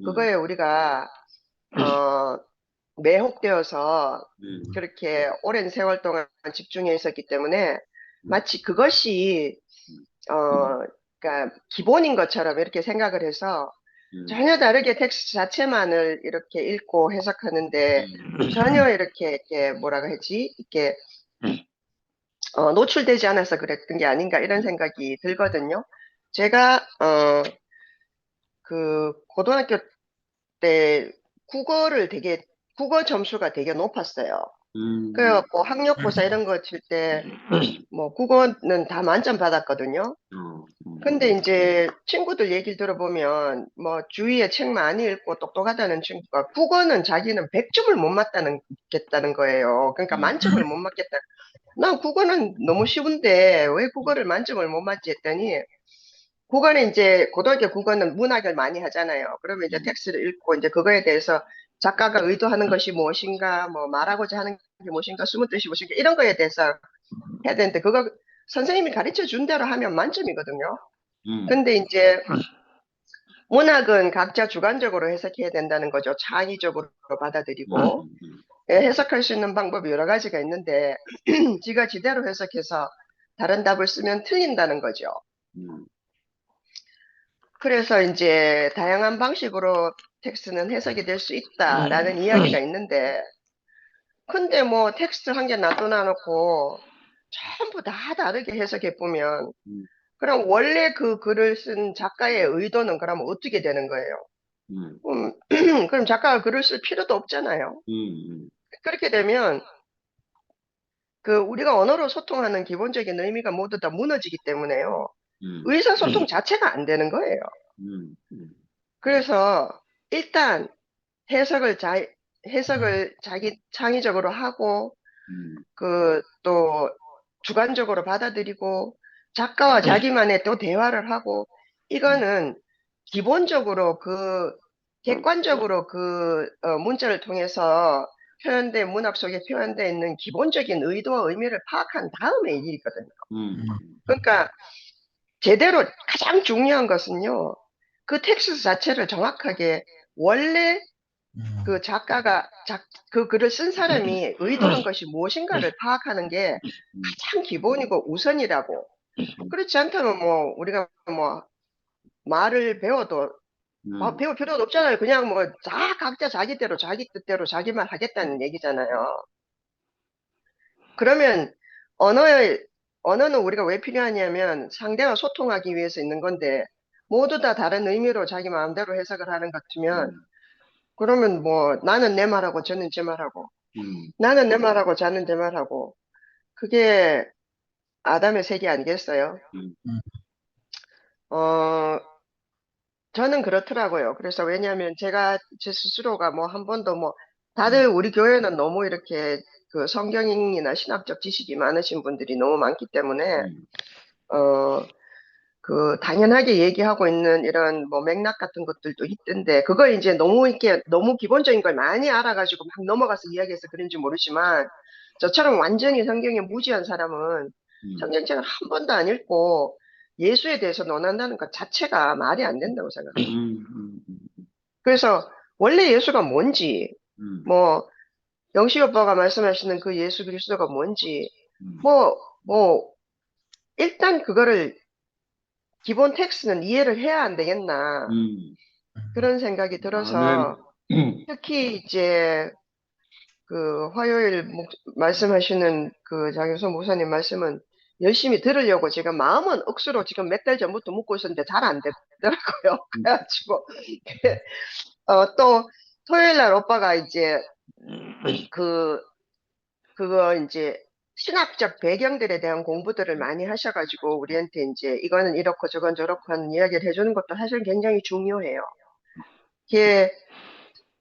그거에 우리가 매혹되어서 그렇게 오랜 세월 동안 집중해 있었기 때문에 마치 그것이 그러니까 기본인 것처럼 이렇게 생각을 해서 전혀 다르게 텍스트 자체만을 이렇게 읽고 해석하는데 전혀 이렇게 뭐라고 하지? 이렇게 노출되지 않아서 그랬던 게 아닌가 이런 생각이 들거든요. 제가 그 고등학교 때 국어 점수가 되게 높았어요. 그래갖고 학력고사 이런 거 칠 때 뭐 국어는 다 만점 받았거든요. 근데 이제 친구들 얘기를 들어보면 뭐 주위에 책 많이 읽고 똑똑하다는 친구가 국어는 자기는 100점을 못 맞겠다는 거예요. 그러니까 만점을 못 맞겠다. 난 국어는 너무 쉬운데 왜 국어를 만점을 못 맞지 했더니 국어는 이제 고등학교 국어는 문학을 많이 하잖아요. 그러면 이제 텍스트를 읽고 이제 그거에 대해서 작가가 의도하는 것이 무엇인가, 뭐 말하고자 하는 게 무엇인가, 숨은 뜻이 무엇인가 이런 거에 대해서 해야 되는데 그거 선생님이 가르쳐 준 대로 하면 만점이거든요. 근데 이제 문학은 각자 주관적으로 해석해야 된다는 거죠. 창의적으로 받아들이고 해석할 수 있는 방법이 여러 가지가 있는데 지가 지대로 해석해서 다른 답을 쓰면 틀린다는 거죠. 그래서 이제 다양한 방식으로 텍스트는 해석이 될 수 있다라는 이야기가 있는데 근데 뭐 텍스트 한 개 놔둬놓고 전부 다 다르게 해석해 보면 그럼 원래 그 글을 쓴 작가의 의도는 그러면 어떻게 되는 거예요? 그럼 작가가 글을 쓸 필요도 없잖아요. 그렇게 되면 그 우리가 언어로 소통하는 기본적인 의미가 모두 다 무너지기 때문에요. 의사소통 자체가 안 되는 거예요. 그래서 일단 해석을 자기 창의적으로 하고 그 또 주관적으로 받아들이고 작가와 자기만의 또 대화를 하고 이거는 기본적으로 객관적으로 문자를 통해서 문학 속에 표현되어 있는 기본적인 의도와 의미를 파악한 다음에 일이거든요. 그러니까 제대로 가장 중요한 것은요. 그 텍스트 자체를 정확하게 원래 그 작가가 그 글을 쓴 사람이 의도한 것이 무엇인가를 파악하는 게 가장 기본이고 우선이라고. 그렇지 않다면 뭐 우리가 뭐 말을 배워도 배울 필요도 없잖아요. 그냥 뭐 각자 자기대로 자기 뜻대로 자기만 하겠다는 얘기잖아요. 그러면 언어는 우리가 왜 필요하냐면 상대와 소통하기 위해서 있는 건데 모두 다 다른 의미로 자기 마음대로 해석을 하는 것 같으면 그러면 뭐 나는 내 말하고 저는 제 말하고 나는 내 말하고 자는 제 말하고 그게 아담의 세계 아니겠어요? 저는 그렇더라고요. 그래서 왜냐하면 제가 제 스스로가 뭐 한 번도 뭐 다들 우리 교회는 너무 이렇게 그 성경이나 신학적 지식이 많으신 분들이 너무 많기 때문에 그 당연하게 얘기하고 있는 이런 뭐 맥락 같은 것들도 있던데 그걸 이제 너무 기본적인 걸 많이 알아가지고 막 넘어가서 이야기해서 그런지 모르지만 저처럼 완전히 성경에 무지한 사람은 성경책을 한 번도 안 읽고 예수에 대해서 논한다는 것 자체가 말이 안 된다고 생각해요. 그래서 원래 예수가 뭔지 뭐 영식 오빠가 말씀하시는 그 예수 그리스도가 뭔지 뭐 일단 그거를 기본 텍스트는 이해를 해야 안 되겠나 그런 생각이 들어서 특히 이제 그 화요일 말씀하시는 그 장효선 목사님 말씀은 열심히 들으려고 제가 마음은 억수로 지금 몇 달 전부터 묻고 있었는데 잘 안 되더라고요. 그래가지고 또 토요일 날 오빠가 이제 그거 이제 신학적 배경들에 대한 공부들을 많이 하셔가지고 우리한테 이제 이거는 이렇고 저건 저렇고 하는 이야기를 해주는 것도 사실 굉장히 중요해요. 이게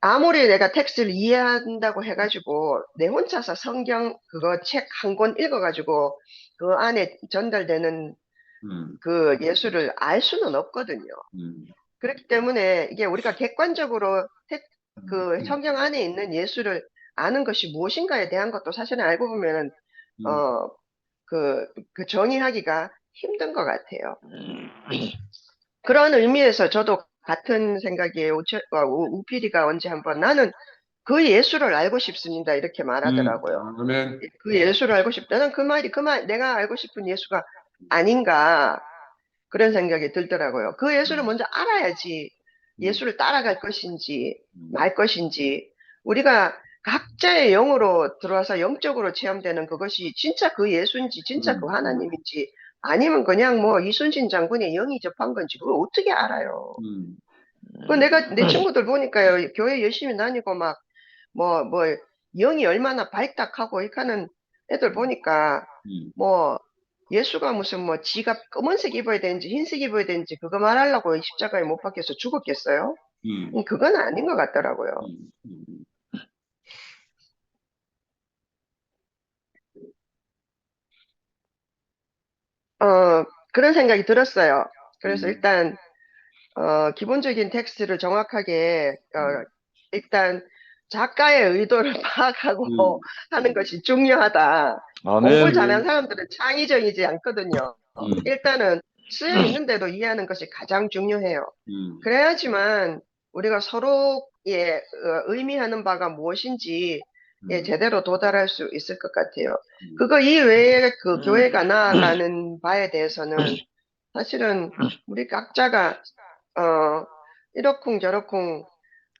아무리 내가 텍스트를 이해한다고 해가지고 내 혼자서 성경 그거 책 한 권 읽어가지고 그 안에 전달되는 그 예수를 알 수는 없거든요. 그렇기 때문에 이게 우리가 객관적으로 그 성경 안에 있는 예수를 아는 것이 무엇인가에 대한 것도 사실은 알고 보면은 그 정의하기가 힘든 것 같아요. 그런 의미에서 저도 같은 생각이에요. 우PD가 언제 한번 나는 그 예수를 알고 싶습니다. 이렇게 말하더라고요. 아멘. 그 예수를 알고 싶다는 그 말이 내가 알고 싶은 예수가 아닌가 그런 생각이 들더라고요. 그 예수를 먼저 알아야지 예수를 따라갈 것인지 말 것인지 우리가 각자의 영으로 들어와서 영적으로 체험되는 그것이 진짜 그 예수인지 진짜 그 하나님인지 아니면 그냥 뭐 이순신 장군의 영이 접한 건지 그걸 어떻게 알아요. 그 내가 내 친구들 보니까요. 교회 열심히 다니고 막 뭐 영이 얼마나 발達하고 이렇게 하는 애들 보니까 뭐 예수가 무슨 뭐 지가 검은색 입어야 되는지 흰색 입어야 되는지 그거 말하려고 십자가에 못 박혀서 죽었겠어요? 그건 아닌 것 같더라고요. 그런 생각이 들었어요. 그래서 일단 기본적인 텍스트를 정확하게 일단 작가의 의도를 파악하고 하는 것이 중요하다. 공부를 아멘. 잘하는 사람들은 창의적이지 않거든요. 일단은 쓰여 있는데도 이해하는 것이 가장 중요해요. 그래야지만 우리가 서로의 의미하는 바가 무엇인지 제대로 도달할 수 있을 것 같아요. 그거 이외에 그 교회가 나아가는 바에 대해서는 사실은 우리 각자가 이러쿵 저러쿵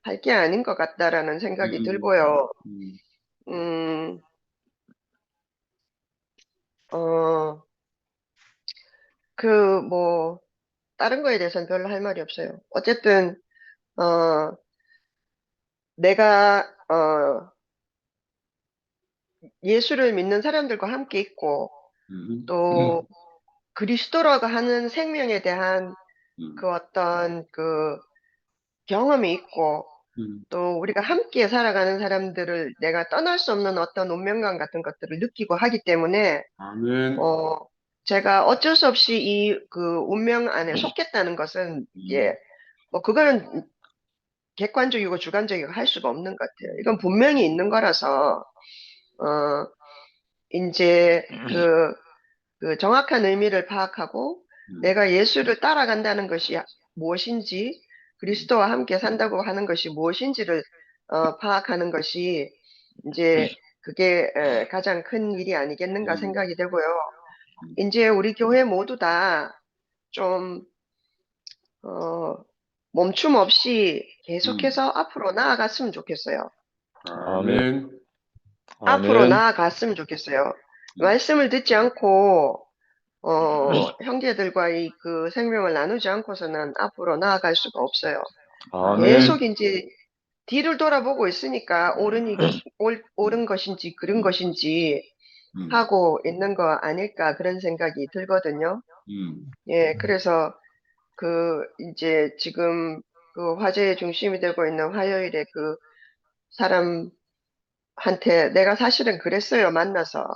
할 게 아닌 것 같다라는 생각이 들고요. 뭐 다른 거에 대해서는 별로 할 말이 없어요. 어쨌든 내가 예수를 믿는 사람들과 함께 있고 또 그리스도라고 하는 생명에 대한 그 어떤 그 경험이 있고 또 우리가 함께 살아가는 사람들을 내가 떠날 수 없는 어떤 운명감 같은 것들을 느끼고 하기 때문에 아멘. 제가 어쩔 수 없이 이 그 운명 안에 속했다는 것은 뭐 그거는 객관적이고 주관적이고 할 수가 없는 것 같아요. 이건 분명히 있는 거라서 이제 그 정확한 의미를 파악하고 내가 예수를 따라간다는 것이 무엇인지 그리스도와 함께 산다고 하는 것이 무엇인지를 파악하는 것이 이제 그게 가장 큰 일이 아니겠는가 생각이 되고요. 이제 우리 교회 모두 다 좀 멈춤 없이 계속해서 앞으로 나아갔으면 좋겠어요. 아멘. 앞으로 아멘. 나아갔으면 좋겠어요. 말씀을 듣지 않고 형제들과 그 생명을 나누지 않고서는 앞으로 나아갈 수가 없어요. 아멘. 계속 이제 뒤를 돌아보고 있으니까 옳은 것인지 그른 것인지 하고 있는 거 아닐까 그런 생각이 들거든요. 예, 그래서 이제 지금 그 화제의 중심이 되고 있는 화요일에 그 사람한테 내가 사실은 그랬어요. 만나서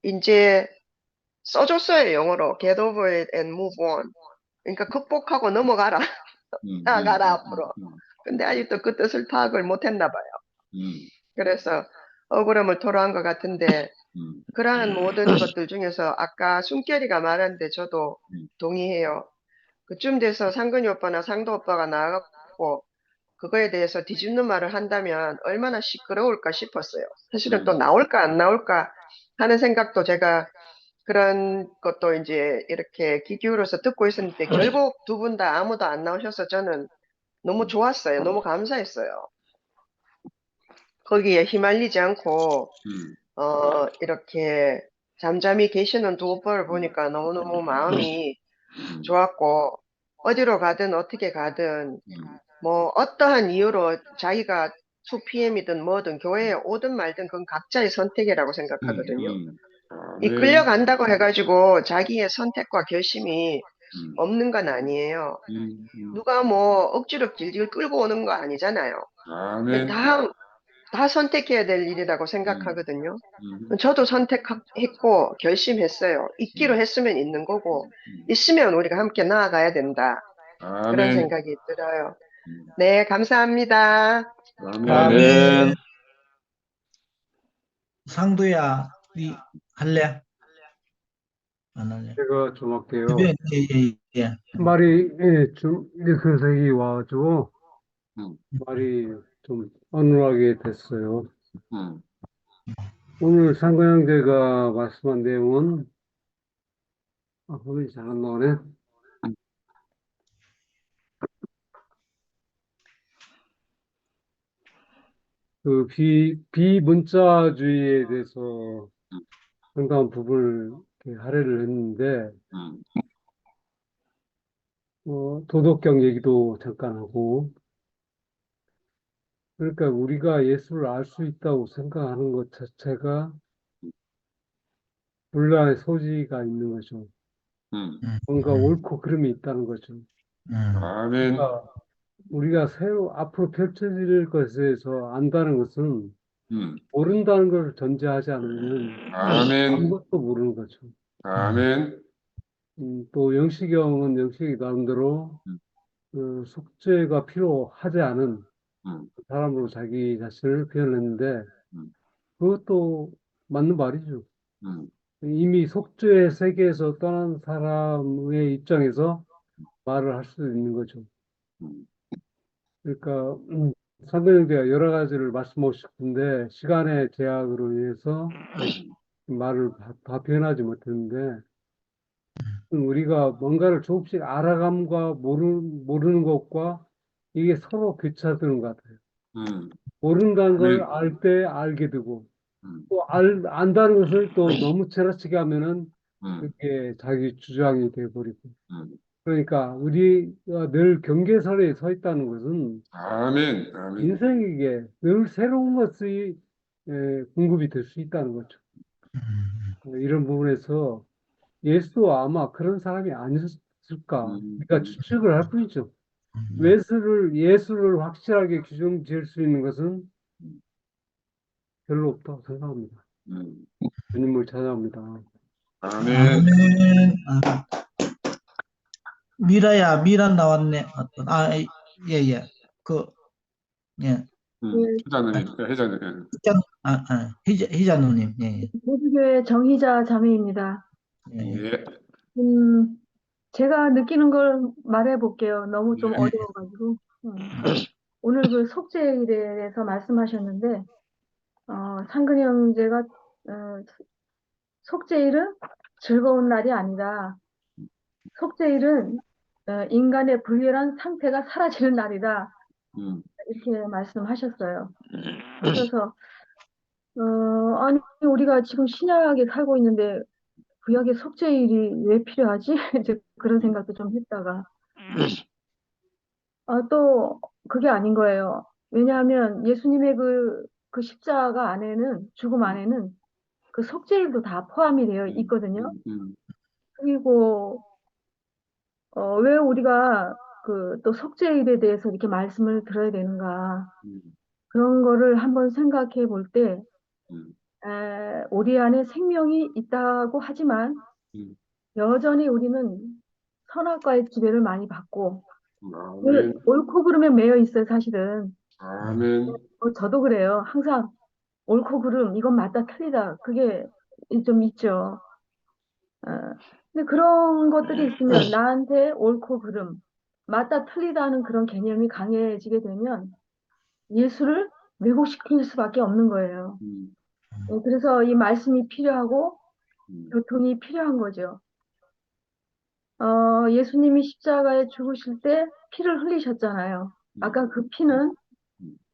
이제 써줬어요. 영어로 get over it and move on. 그러니까 극복하고 넘어가라. 나아가라 앞으로. 근데 아직도 그 뜻을 파악을 못했나 봐요. 그래서 억울함을 토로한 것 같은데 그러한 모든 것들 중에서 아까 숨결이가 말하는데 저도 동의해요. 그쯤 돼서 상근이 오빠나 상도 오빠가 나와갖고 그거에 대해서 뒤집는 말을 한다면 얼마나 시끄러울까 싶었어요. 사실은 또 나올까 안 나올까 하는 생각도 제가 그런 것도 이제 이렇게 귀 기울여서 듣고 있었는데 결국 두 분 다 아무도 안 나오셔서 저는 너무 좋았어요. 너무 감사했어요. 거기에 휘말리지 않고 이렇게 잠잠히 계시는 두 오빠를 보니까 너무너무 마음이 좋았고 어디로 가든 어떻게 가든 뭐 어떠한 이유로 자기가 2PM이든 뭐든 교회에 오든 말든 그건 각자의 선택이라고 생각하거든요. 이 아멘. 끌려간다고 해가지고 자기의 선택과 결심이 음, 없는 건 아니에요. 음. 누가 뭐 억지로 길길 끌고 오는 거 아니잖아요. 아멘. 다 선택해야 될 일이라고 생각하거든요. 저도 선택했고 결심했어요. 있기로 했으면 있는 거고 있으면 우리가 함께 나아가야 된다. 그런 아멘. 생각이 들어요. 네, 감사합니다. 아멘. 아멘. 상도야, 니 할래? 안 할래? 제가 좀 할게요. 주변, 예. 말이, 좀, 일근색이 와가지고, 음, 말이 좀 어눌하게 됐어요. 음, 오늘 상근 형제가 말씀한 내용은, 화면이 잘 안 나오네. 그 비문자주의에 대해서 상당한 부분을 이렇게 할애를 했는데, 음, 도덕경 얘기도 잠깐 하고, 그러니까 우리가 예수를 알 수 있다고 생각하는 것 자체가 논란의 소지가 있는 거죠. 음. 뭔가 옳고 그름이 있다는 거죠. 아멘. 그러니까 우리가 새로 앞으로 펼쳐질 것에 대해서 안다는 것은 음, 모른다는 걸 전제하지 않으면 아멘. 아무것도 모르는 거죠. 아멘. 또 영시경은 영식이 나름대로 속죄가 필요하지 않은 음, 사람으로 자기 자신을 표현했는데 음, 그것도 맞는 말이죠. 음, 이미 속죄의 세계에서 떠난 사람의 입장에서 말을 할 수 있는 거죠. 음. 그러니까 상근형제가 여러 가지를 말씀하고 싶은데 시간의 제약으로 인해서 말을 다 표현하지 못했는데 우리가 뭔가를 조금씩 알아감과 모르는 것과 이게 서로 교차되는 것 같아요. 음, 모른다는 걸 아멘. 알 때 알게 되고 음, 또 안다는 것을 또 너무 지나치게 하면은 음, 그게 자기 주장이 돼버리고 음. 그러니까 우리가 늘 경계선에 서 있다는 것은 아멘. 아멘. 인생에게 늘 새로운 것이 공급이 될 수 있다는 거죠. 이런 부분에서 예수도 아마 그런 사람이 아니었을까 우리가 추측을 할 뿐이죠. 예수를 확실하게 규정 지을 수 있는 것은 별로 없다고 생각합니다. 음. 주님을 찾아옵니다. 아멘. 아멘. 미라야, 미란 나왔네. 예. 예. 회장님, 회장님. 희자 누님. 예. 모두교회 정희자 자매입니다. 예. 예. 제가 느끼는 걸 말해 볼게요. 너무 좀 예. 어려워가지고. 오늘 그 속죄일에 대해서 말씀하셨는데, 상근이 형제가, 속죄일은 즐거운 날이 아니다. 속죄일은 인간의 불결한 상태가 사라지는 날이다. 이렇게 말씀하셨어요. 그래서, 아니, 우리가 지금 신약에 살고 있는데, 구약의 속죄일이 왜 필요하지? 이제 그런 생각도 좀 했다가 또 그게 아닌 거예요. 왜냐하면 예수님의 그 십자가 안에는 죽음 안에는 그 속죄일도 다 포함이 되어 있거든요. 그리고 왜 우리가 그 또 속죄일에 대해서 이렇게 말씀을 들어야 되는가 그런 거를 한번 생각해 볼 때 우리 안에 생명이 있다고 하지만 여전히 우리는 선악과의 지배를 많이 받고 아멘. 옳고 그름에 매여 있어요, 사실은. 아멘. 저도 그래요. 항상 옳고 그름, 이건 맞다, 틀리다. 그게 좀 있죠. 근데 그런 것들이 있으면 나한테 옳고 그름, 맞다, 틀리다 하는 그런 개념이 강해지게 되면 예수를 왜곡시킬 수밖에 없는 거예요. 그래서 이 말씀이 필요하고 교통이 필요한 거죠. 예수님이 십자가에 죽으실 때 피를 흘리셨잖아요. 아까 그 피는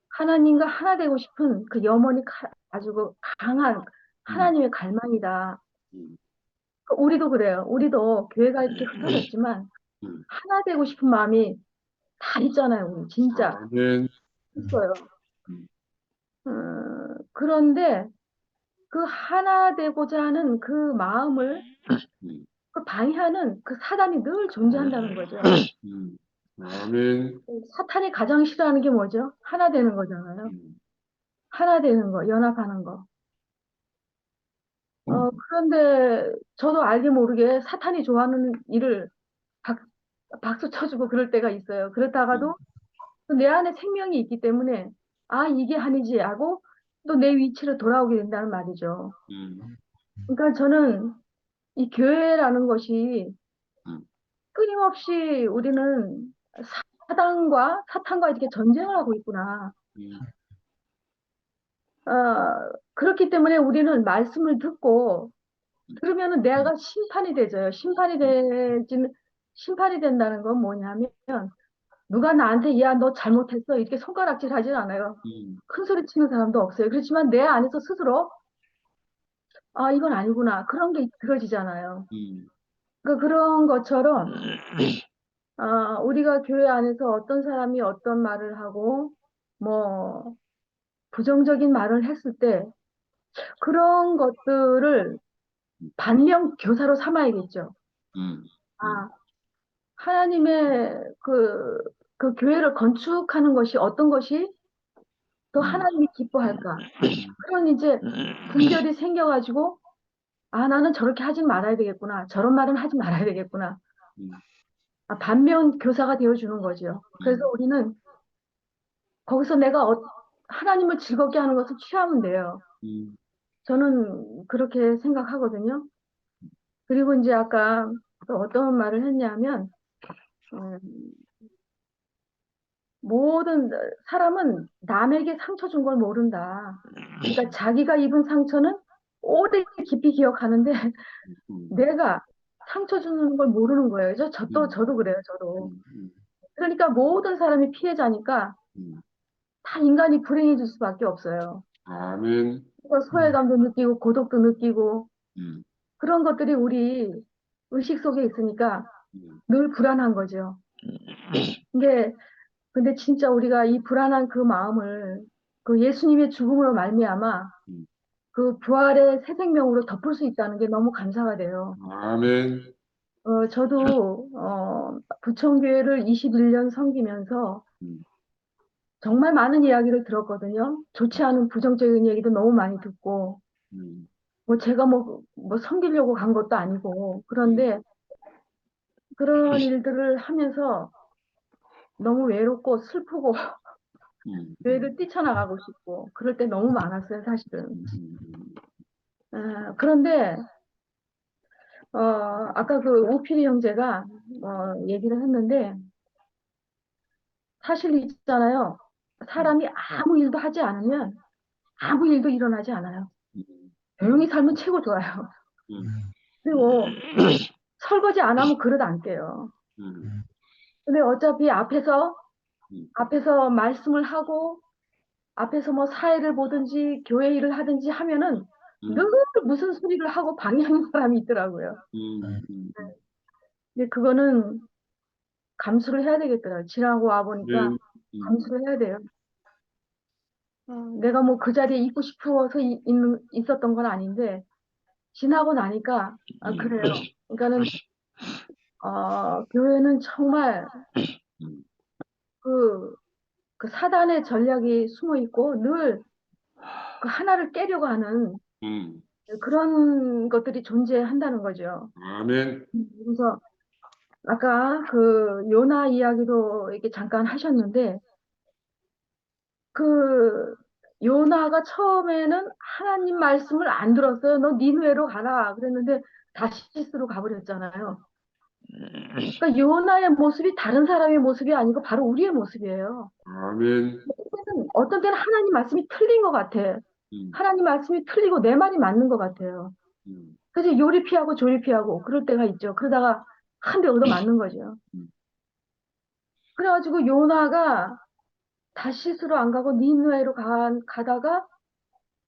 하나님과 하나 되고 싶은 그 염원이 아주 그 강한 하나님의 갈망이다. 우리도 그래요. 우리도 교회가 이렇게 흩어졌지만 하나 되고 싶은 마음이 다 있잖아요. 우리 진짜 아멘. 있어요. 그런데 그 하나 되고자 하는 그 마음을 그 방해하는 그 사단이 늘 존재한다는 거죠. 아멘. 사탄이 가장 싫어하는 게 뭐죠? 하나 되는 거잖아요. 하나 되는 거, 연합하는 거. 그런데 저도 알게 모르게 사탄이 좋아하는 일을 박수 쳐주고 그럴 때가 있어요. 그렇다가도 또 내 안에 생명이 있기 때문에 아, 이게 아니지 하고 또 내 위치로 돌아오게 된다는 말이죠. 그러니까 저는 이 교회라는 것이 끊임없이 우리는 사탄과 이렇게 전쟁을 하고 있구나. 그렇기 때문에 우리는 말씀을 듣고 들으면은 내가 심판이 되져요. 심판이 된다는 건 뭐냐면 누가 나한테 야, 너 잘못했어 이렇게 손가락질 하진 않아요. 큰 소리 치는 사람도 없어요. 그렇지만 내 안에서 스스로 아, 이건 아니구나. 그런 게 들어지잖아요. 그러니까 그런 것처럼 우리가 교회 안에서 어떤 사람이 어떤 말을 하고 뭐 부정적인 말을 했을 때 그런 것들을 반면 교사로 삼아야겠죠. 아, 하나님의 그 교회를 건축하는 것이 어떤 것이 또 하나님이 기뻐할까? 그런 이제 분별이 생겨가지고 아, 나는 저렇게 하지 말아야 되겠구나. 저런 말은 하지 말아야 되겠구나. 반면 교사가 되어주는 거죠. 그래서 우리는 거기서 내가 하나님을 즐겁게 하는 것을 취하면 돼요. 저는 그렇게 생각하거든요. 그리고 이제 아까 또 어떤 말을 했냐면, 모든 사람은 남에게 상처 준 걸 모른다. 그러니까 자기가 입은 상처는 오래 깊이 기억하는데 내가 상처 주는 걸 모르는 거예요. 저도 그래요, 저도. 그러니까 모든 사람이 피해자니까 다 인간이 불행해질 수밖에 없어요. 아멘. 그러니까 소외감도 느끼고 고독도 느끼고 그런 것들이 우리 의식 속에 있으니까 늘 불안한 거죠. 근데 진짜 우리가 이 불안한 그 마음을 그 예수님의 죽음으로 말미암아 그 부활의 새 생명으로 덮을 수 있다는 게 너무 감사가 돼요. 아멘. 저도 부천교회를 21년 섬기면서 정말 많은 이야기를 들었거든요. 좋지 않은 부정적인 얘기도 너무 많이 듣고 뭐 제가 뭐 섬기려고 간 것도 아니고 그런데 그런 일들을 하면서 너무 외롭고 슬프고 교회를 뛰쳐나가고 싶고 그럴 때 너무 많았어요, 사실은. 그런데 아까 그 오필이 형제가 얘기를 했는데 사실 있잖아요. 사람이 아무 일도 하지 않으면 아무 일도 일어나지 않아요. 조용히 살면 최고 좋아요. 그리고 설거지 안 하면 그릇 안 깨요. 근데 어차피 앞에서 말씀을 하고 앞에서 뭐 사회를 보든지 교회 일을 하든지 하면은 늘 무슨 소리를 하고 방해하는 사람이 있더라고요. 근데 그거는 감수를 해야 되겠더라고요. 지나고 와보니까 감수를 해야 돼요. 내가 뭐 그 자리에 있고 싶어서 있었던 건 아닌데 지나고 나니까 그래요. 그러니까는 교회는 정말 그 사단의 전략이 숨어 있고 늘 그 하나를 깨려고 하는 그런 것들이 존재한다는 거죠. 아멘. 그래서 아까 그 요나 이야기도 이렇게 잠깐 하셨는데 그 요나가 처음에는 하나님 말씀을 안 들었어요. 너 니느웨로 가라 그랬는데 다시스로 가버렸잖아요. 그러니까 요나의 모습이 다른 사람의 모습이 아니고 바로 우리의 모습이에요. 아멘. 어떤 때는 하나님 말씀이 틀린 것 같아. 하나님 말씀이 틀리고 내 말이 맞는 것 같아요. 그래서 요리 피하고 조리 피하고 그럴 때가 있죠. 그러다가 한 대 얻어 맞는 거죠. 그래가지고 요나가 다시스로 안 가고 니느웨로 가다가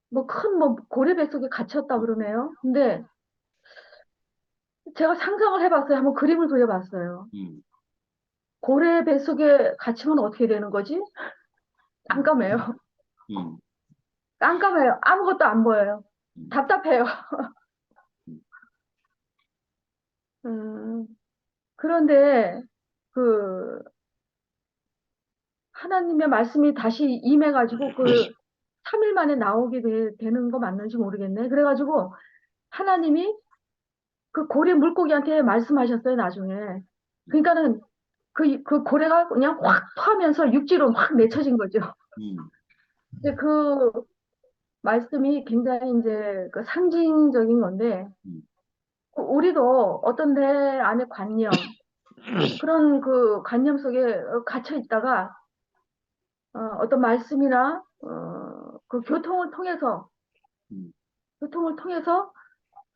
뭐 큰 고래 뱃속에 갇혔다 그러네요. 근데 제가 상상을 해봤어요. 한번 그림을 그려봤어요. 고래 뱃속에 갇히면 어떻게 되는 거지? 깜깜해요. 깜깜해요. 아무것도 안 보여요. 답답해요. 그런데 그 하나님의 말씀이 다시 임해가지고 그 3일 만에 나오게 되는 거 맞는지 모르겠네. 그래가지고 하나님이 그 고래 물고기한테 말씀하셨어요, 나중에. 그러니까는 그 고래가 그냥 확 토하면서 육지로 막 내쳐진 거죠. 근데 그 말씀이 굉장히 이제 그 상징적인 건데, 우리도 어떤 내 안의 관념, 그런 그 관념 속에 갇혀 있다가, 어떤 말씀이나, 그 교통을 통해서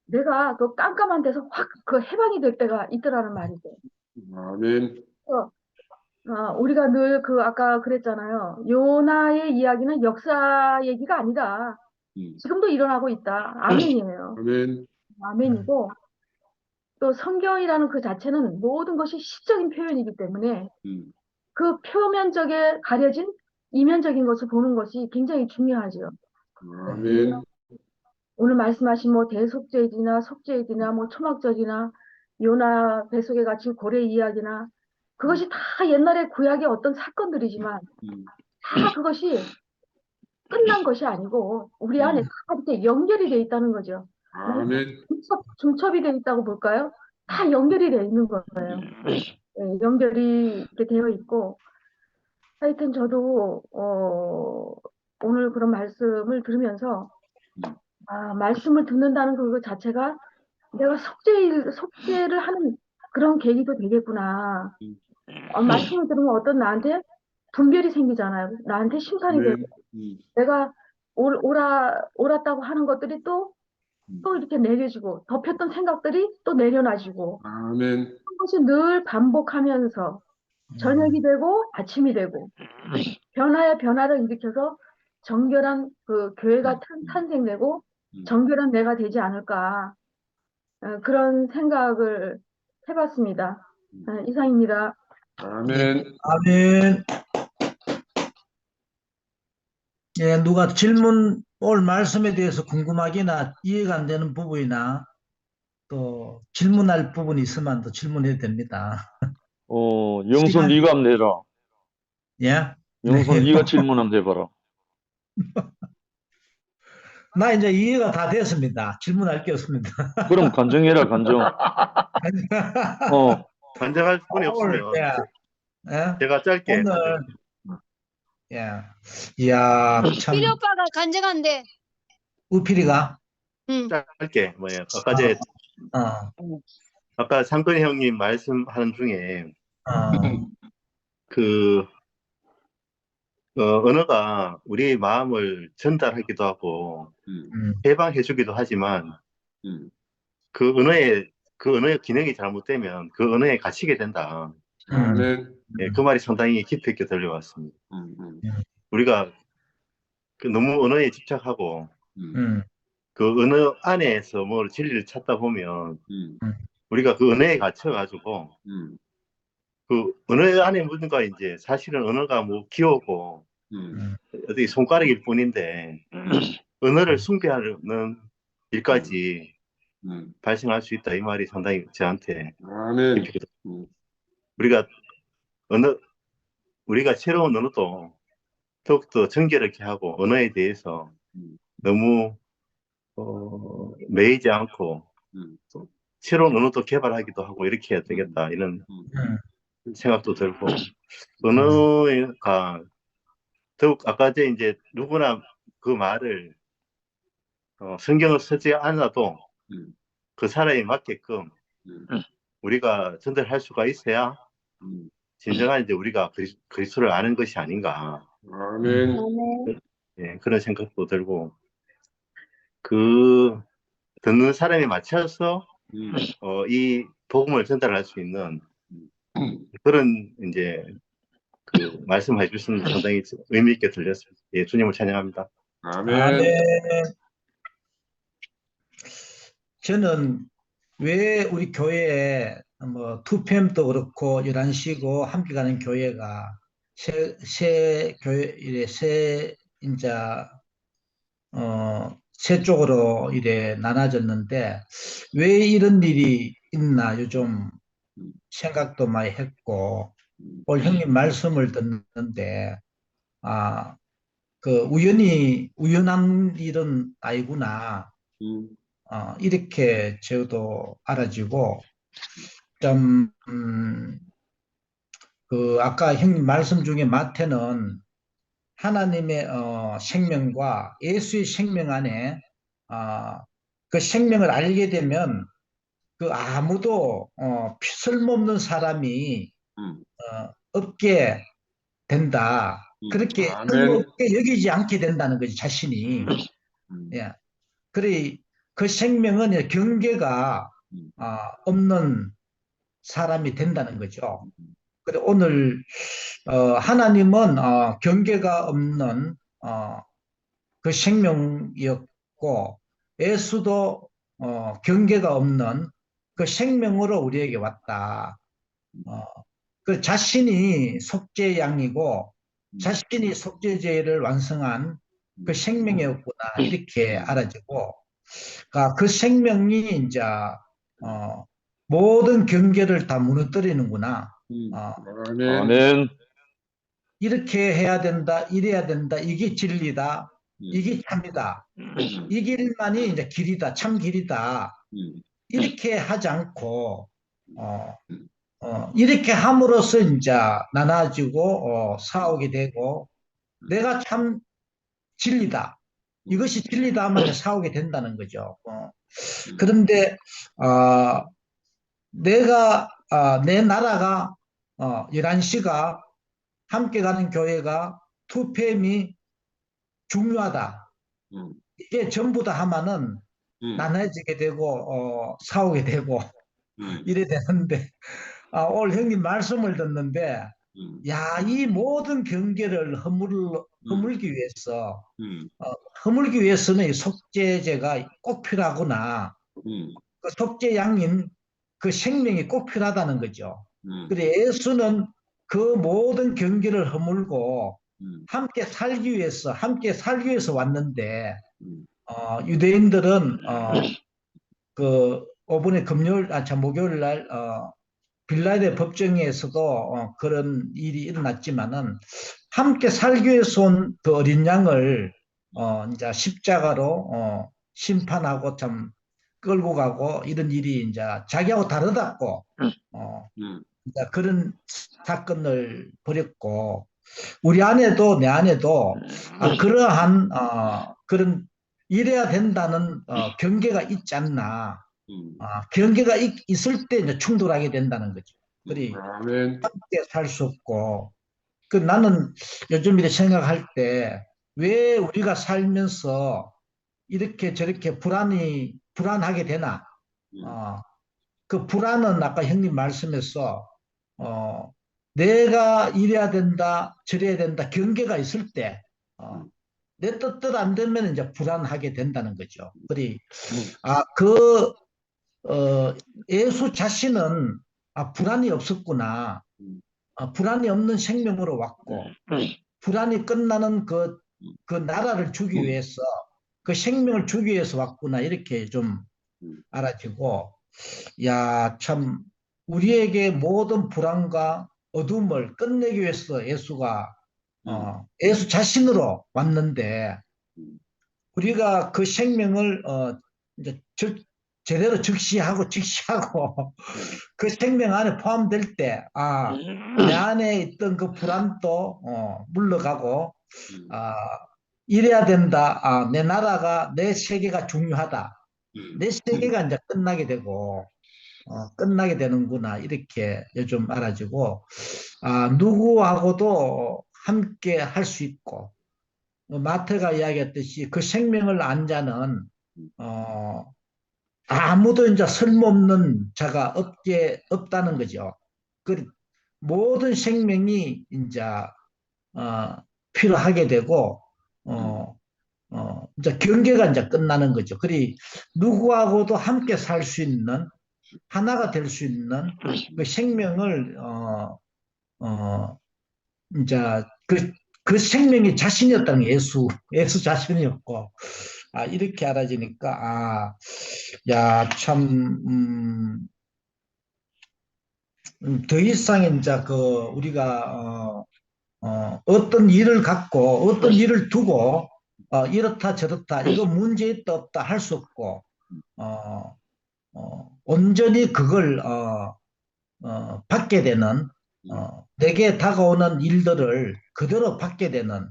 내가 그 깜깜한 데서 확 그 해방이 될 때가 있더라는 말이죠. 아멘. 우리가 늘 그 아까 그랬잖아요. 요나의 이야기는 역사 얘기가 아니다. 지금도 일어나고 있다. 아멘이에요. 아멘. 아멘이고 또 성경이라는 그 자체는 모든 것이 시적인 표현이기 때문에 그 표면적에 가려진 이면적인 것을 보는 것이 굉장히 중요하죠. 아멘. 오늘 말씀하신 뭐 대속죄지나 속죄지나 뭐 초막절이나 요나 뱃속에 갇힌 고래 이야기나 그것이 다 옛날의 구약의 어떤 사건들이지만 다 그것이 끝난 것이 아니고 우리 안에 다 이렇게 연결이 돼 있다는 거죠. 아멘. 중첩이 돼 있다고 볼까요? 다 연결이 돼 있는 거예요. 네, 연결이 이렇게 되어 있고 하여튼 저도 오늘 그런 말씀을 들으면서 말씀을 듣는다는 그 자체가 내가 속죄를 하는 그런 계기도 되겠구나. 말씀을 들으면 어떤 나한테 분별이 생기잖아요. 나한테 심판이 되고 내가 옳았다고 하는 것들이 또 이렇게 내려지고 덮였던 생각들이 또 내려놔지고 아멘. 그것이 늘 반복하면서 저녁이 되고 아침이 되고 변화에 변화를 일으켜서 정결한 그 교회가 탄생되고 정결한 내가 되지 않을까 그런 생각을 해봤습니다. 이상입니다. 아멘. 아멘. 예, 누가 오늘 말씀에 대해서 궁금하거나 이해가 안 되는 부분이나 또 질문할 부분이 있으면 또 질문해도 됩니다. 영선 네가 한번 내라. 예? 영선 네. 네가 질문 한번 해봐라. 나 이제 이해가 다 됐습니다. 질문할 게 없습니다. 그럼 간증해라, 간증. 간증할 분이 오늘, 없으면 예? 제가 짧게 오늘, 이야, 참, 필요 오빠가 간증한대. 우필이가, 짧게 뭐예요. 아까 상근이 형님 말씀하는 중에 그 언어가 우리의 마음을 전달하기도 하고 해방해주기도 하지만 그 언어의 기능이 잘못되면 그 언어에 갇히게 된다. 예, 그 말이 상당히 깊이 있게 들려왔습니다. 우리가 너무 언어에 집착하고 그 언어 안에서 뭐 진리를 찾다 보면 우리가 그 언어에 갇혀가지고 그 언어 안에 뭔가 이제 사실은 언어가 뭐 귀여우고 어디 손가락일 뿐인데 언어를 숭배하는 일까지 발생할 수 있다. 이 말이 상당히 저한테 깊이 우리가 새로운 언어도 더욱더 정결하게 하고 언어에 대해서 너무 매이지 않고 새로운 언어도 개발하기도 하고 이렇게 해야 되겠다 이런 생각도 들고 언어가 더욱 아까 전에 이제 누구나 그 말을 성경을 쓰지 않아도 그 사람에 맞게끔 우리가 전달할 수가 있어야 진정한 이제 우리가 그리스도를 아는 것이 아닌가. 아멘. 예, 그런 생각도 들고 그 듣는 사람에 맞춰서 이 복음을 전달할 수 있는 그런 이제 그 말씀해 주신 상당히 의미 있게 들렸습니다. 예, 주님을 찬양합니다. 아멘. 저는 왜 우리 교회에 뭐 2PM도 그렇고 11시고 함께 가는 교회가 새 교회, 새, 이제 세 쪽으로 이래 나눠졌는데 왜 이런 일이 있나 요즘 생각도 많이 했고 오늘 형님 말씀을 듣는데 그 우연한 일은 아니구나 이렇게 저도 알아지고 좀 그 아까 형님 말씀 중에 마태는 하나님의 생명과 예수의 생명 안에 그 생명을 알게 되면 그 아무도 쓸모없는 사람이 없게 된다. 그렇게 아멘. 쓸모없게 여기지 않게 된다는 거지 자신이. 예. 그래 그 생명은 경계가 없는 사람이 된다는 거죠. 그래 오늘 하나님은 경계가 없는 그 생명이었고 예수도 경계가 없는 그 생명으로 우리에게 왔다. 그 자신이 속죄양이고 자신이 속죄제를 완성한 그 생명이었구나 이렇게 알아지고 그 생명이 이제 모든 경계를 다 무너뜨리는구나. 아멘. 이렇게 해야 된다, 이래야 된다, 이게 진리다, 이게 참이다, 이 길만이 이제 길이다, 참 길이다. 이렇게 하지 않고 이렇게 함으로써 이제 나눠지고 싸우게 되고 내가 참 진리다, 이것이 진리다 하면 싸우게 된다는 거죠. 그런데 내가 내 나라가 11시가 함께 가는 교회가 투팸이 중요하다. 이게 전부 다 하면은 나눠지게 되고 싸우게 되고 이래 되는데 오늘 형님 말씀을 듣는데 야, 이 모든 경계를 허물기 위해서 허물기 위해서는 이 속죄제가 꼭 필요하구나. 그 속죄양인 그 생명이 꼭 필요하다는 거죠. 그래 예수는 그 모든 경계를 허물고 함께 살기 위해서 왔는데 유대인들은 그 이번에 목요일 날 빌라델 법정에서도 그런 일이 일어났지만은 함께 살기 위해서 온 그 어린 양을 이제 십자가로 심판하고 참 끌고 가고 이런 일이 이제 자기하고 다르다고 이제 그런 사건을 벌였고 우리 안에도 내 안에도 그러한 그런 이래야 된다는 경계가 있지 않나. 경계가 있을 때 이제 충돌하게 된다는 거죠. 그리 함께 살 수 없고 그 나는 요즘 이렇게 생각할 때 왜 우리가 살면서 이렇게 저렇게 불안하게 되나? 그 불안은 아까 형님 말씀에서 내가 이래야 된다, 저래야 된다 경계가 있을 때 내 뜻대로 안 되면 이제 불안하게 된다는 거죠. 그리 예수 자신은 불안이 없었구나. 불안이 없는 생명으로 왔고 불안이 끝나는 그 나라를 주기 위해서 그 생명을 주기 위해서 왔구나 이렇게 좀 알아지고 야, 참 우리에게 모든 불안과 어둠을 끝내기 위해서 예수가 예수 자신으로 왔는데 우리가 그 생명을 이제 제대로 직시하고 그 생명 안에 포함될 때 내 안에 있던 그 불안도 물러가고 이래야 된다. 내 나라가 내 세계가 중요하다. 내 세계가 이제 끝나게 되고 끝나게 되는구나 이렇게 요즘 알아지고 누구하고도 함께 할 수 있고 마태가 이야기했듯이 그 생명을 안 자는 아무도 이제 쓸모없는 자가 없다는 거죠. 그 모든 생명이 이제 필요하게 되고 이제 경계가 이제 끝나는 거죠. 그리 누구하고도 함께 살 수 있는 하나가 될 수 있는 그 생명을 이제 그 생명이 자신이었다는 게 예수 자신이었고, 이렇게 알아지니까, 야, 참, 더 이상 이제 우리가, 어떤 일을 갖고, 어떤 일을 두고, 이렇다 저렇다, 이거 문제 있다 없다 할 수 없고, 온전히 그걸, 받게 되는, 내게 다가오는 일들을 그대로 받게 되는,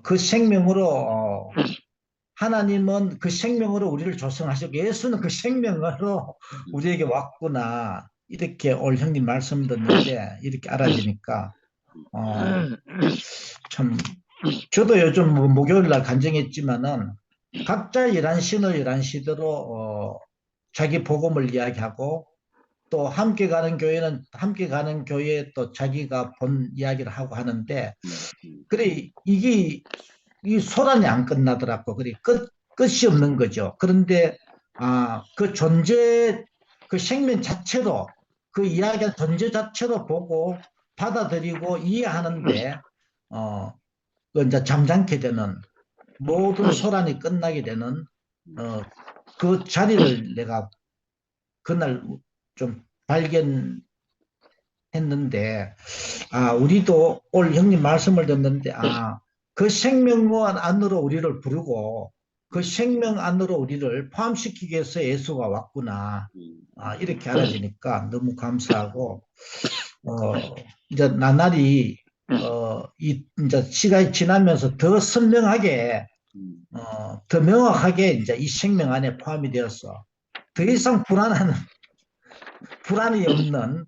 그 생명으로, 하나님은 그 생명으로 우리를 조성하셨고, 예수는 그 생명으로 우리에게 왔구나. 이렇게 올 형님 말씀 듣는데, 이렇게 알아지니까, 참, 저도 요즘 목요일 날 간증했지만은, 각자 일한 시는 일한 시대로, 자기 복음을 이야기하고, 또 함께 가는 교회는 함께 가는 교회에 또 자기가 본 이야기를 하고 하는데, 그래, 이 소란이 안 끝나더라고. 그래, 끝이 없는 거죠. 그런데, 그 존재, 그 생명 자체로, 그 이야기한 존재 자체로 보고 받아들이고 이해하는데, 그 이제 잠잠게 되는, 모든 소란이 끝나게 되는, 그 자리를 내가 그날 좀 발견했는데, 우리도 올 형님 말씀을 듣는데, 그 생명원 안으로 우리를 부르고, 그 생명 안으로 우리를 포함시키기 위해서 예수가 왔구나. 이렇게 알아지니까 너무 감사하고, 이제 나날이, 이제 시간이 지나면서 더 선명하게, 더 명확하게 이제 이 생명 안에 포함이 되어서, 더 이상 불안이 없는,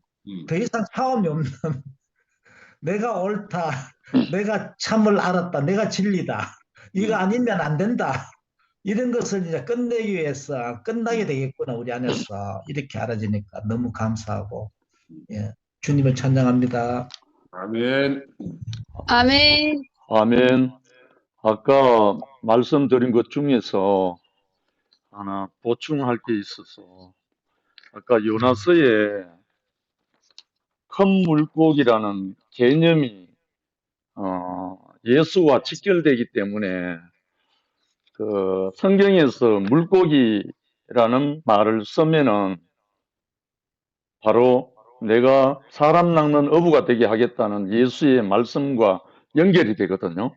더 이상 싸움이 없는, 내가 옳다, 내가 참을 알았다, 내가 진리다, 이거 아니면 안 된다, 이런 것을 이제 끝내기 위해서 끝나게 되겠구나, 우리 안에서. 이렇게 알아지니까 너무 감사하고, 예, 주님을 찬양합니다. 아멘. 아멘. 아멘. 아까 말씀드린 것 중에서 하나 보충할 게 있어서, 아까 요나서에 큰 물고기라는 개념이 예수와 직결되기 때문에 그 성경에서 물고기라는 말을 쓰면은 바로 내가 사람 낚는 어부가 되게 하겠다는 예수의 말씀과 연결이 되거든요.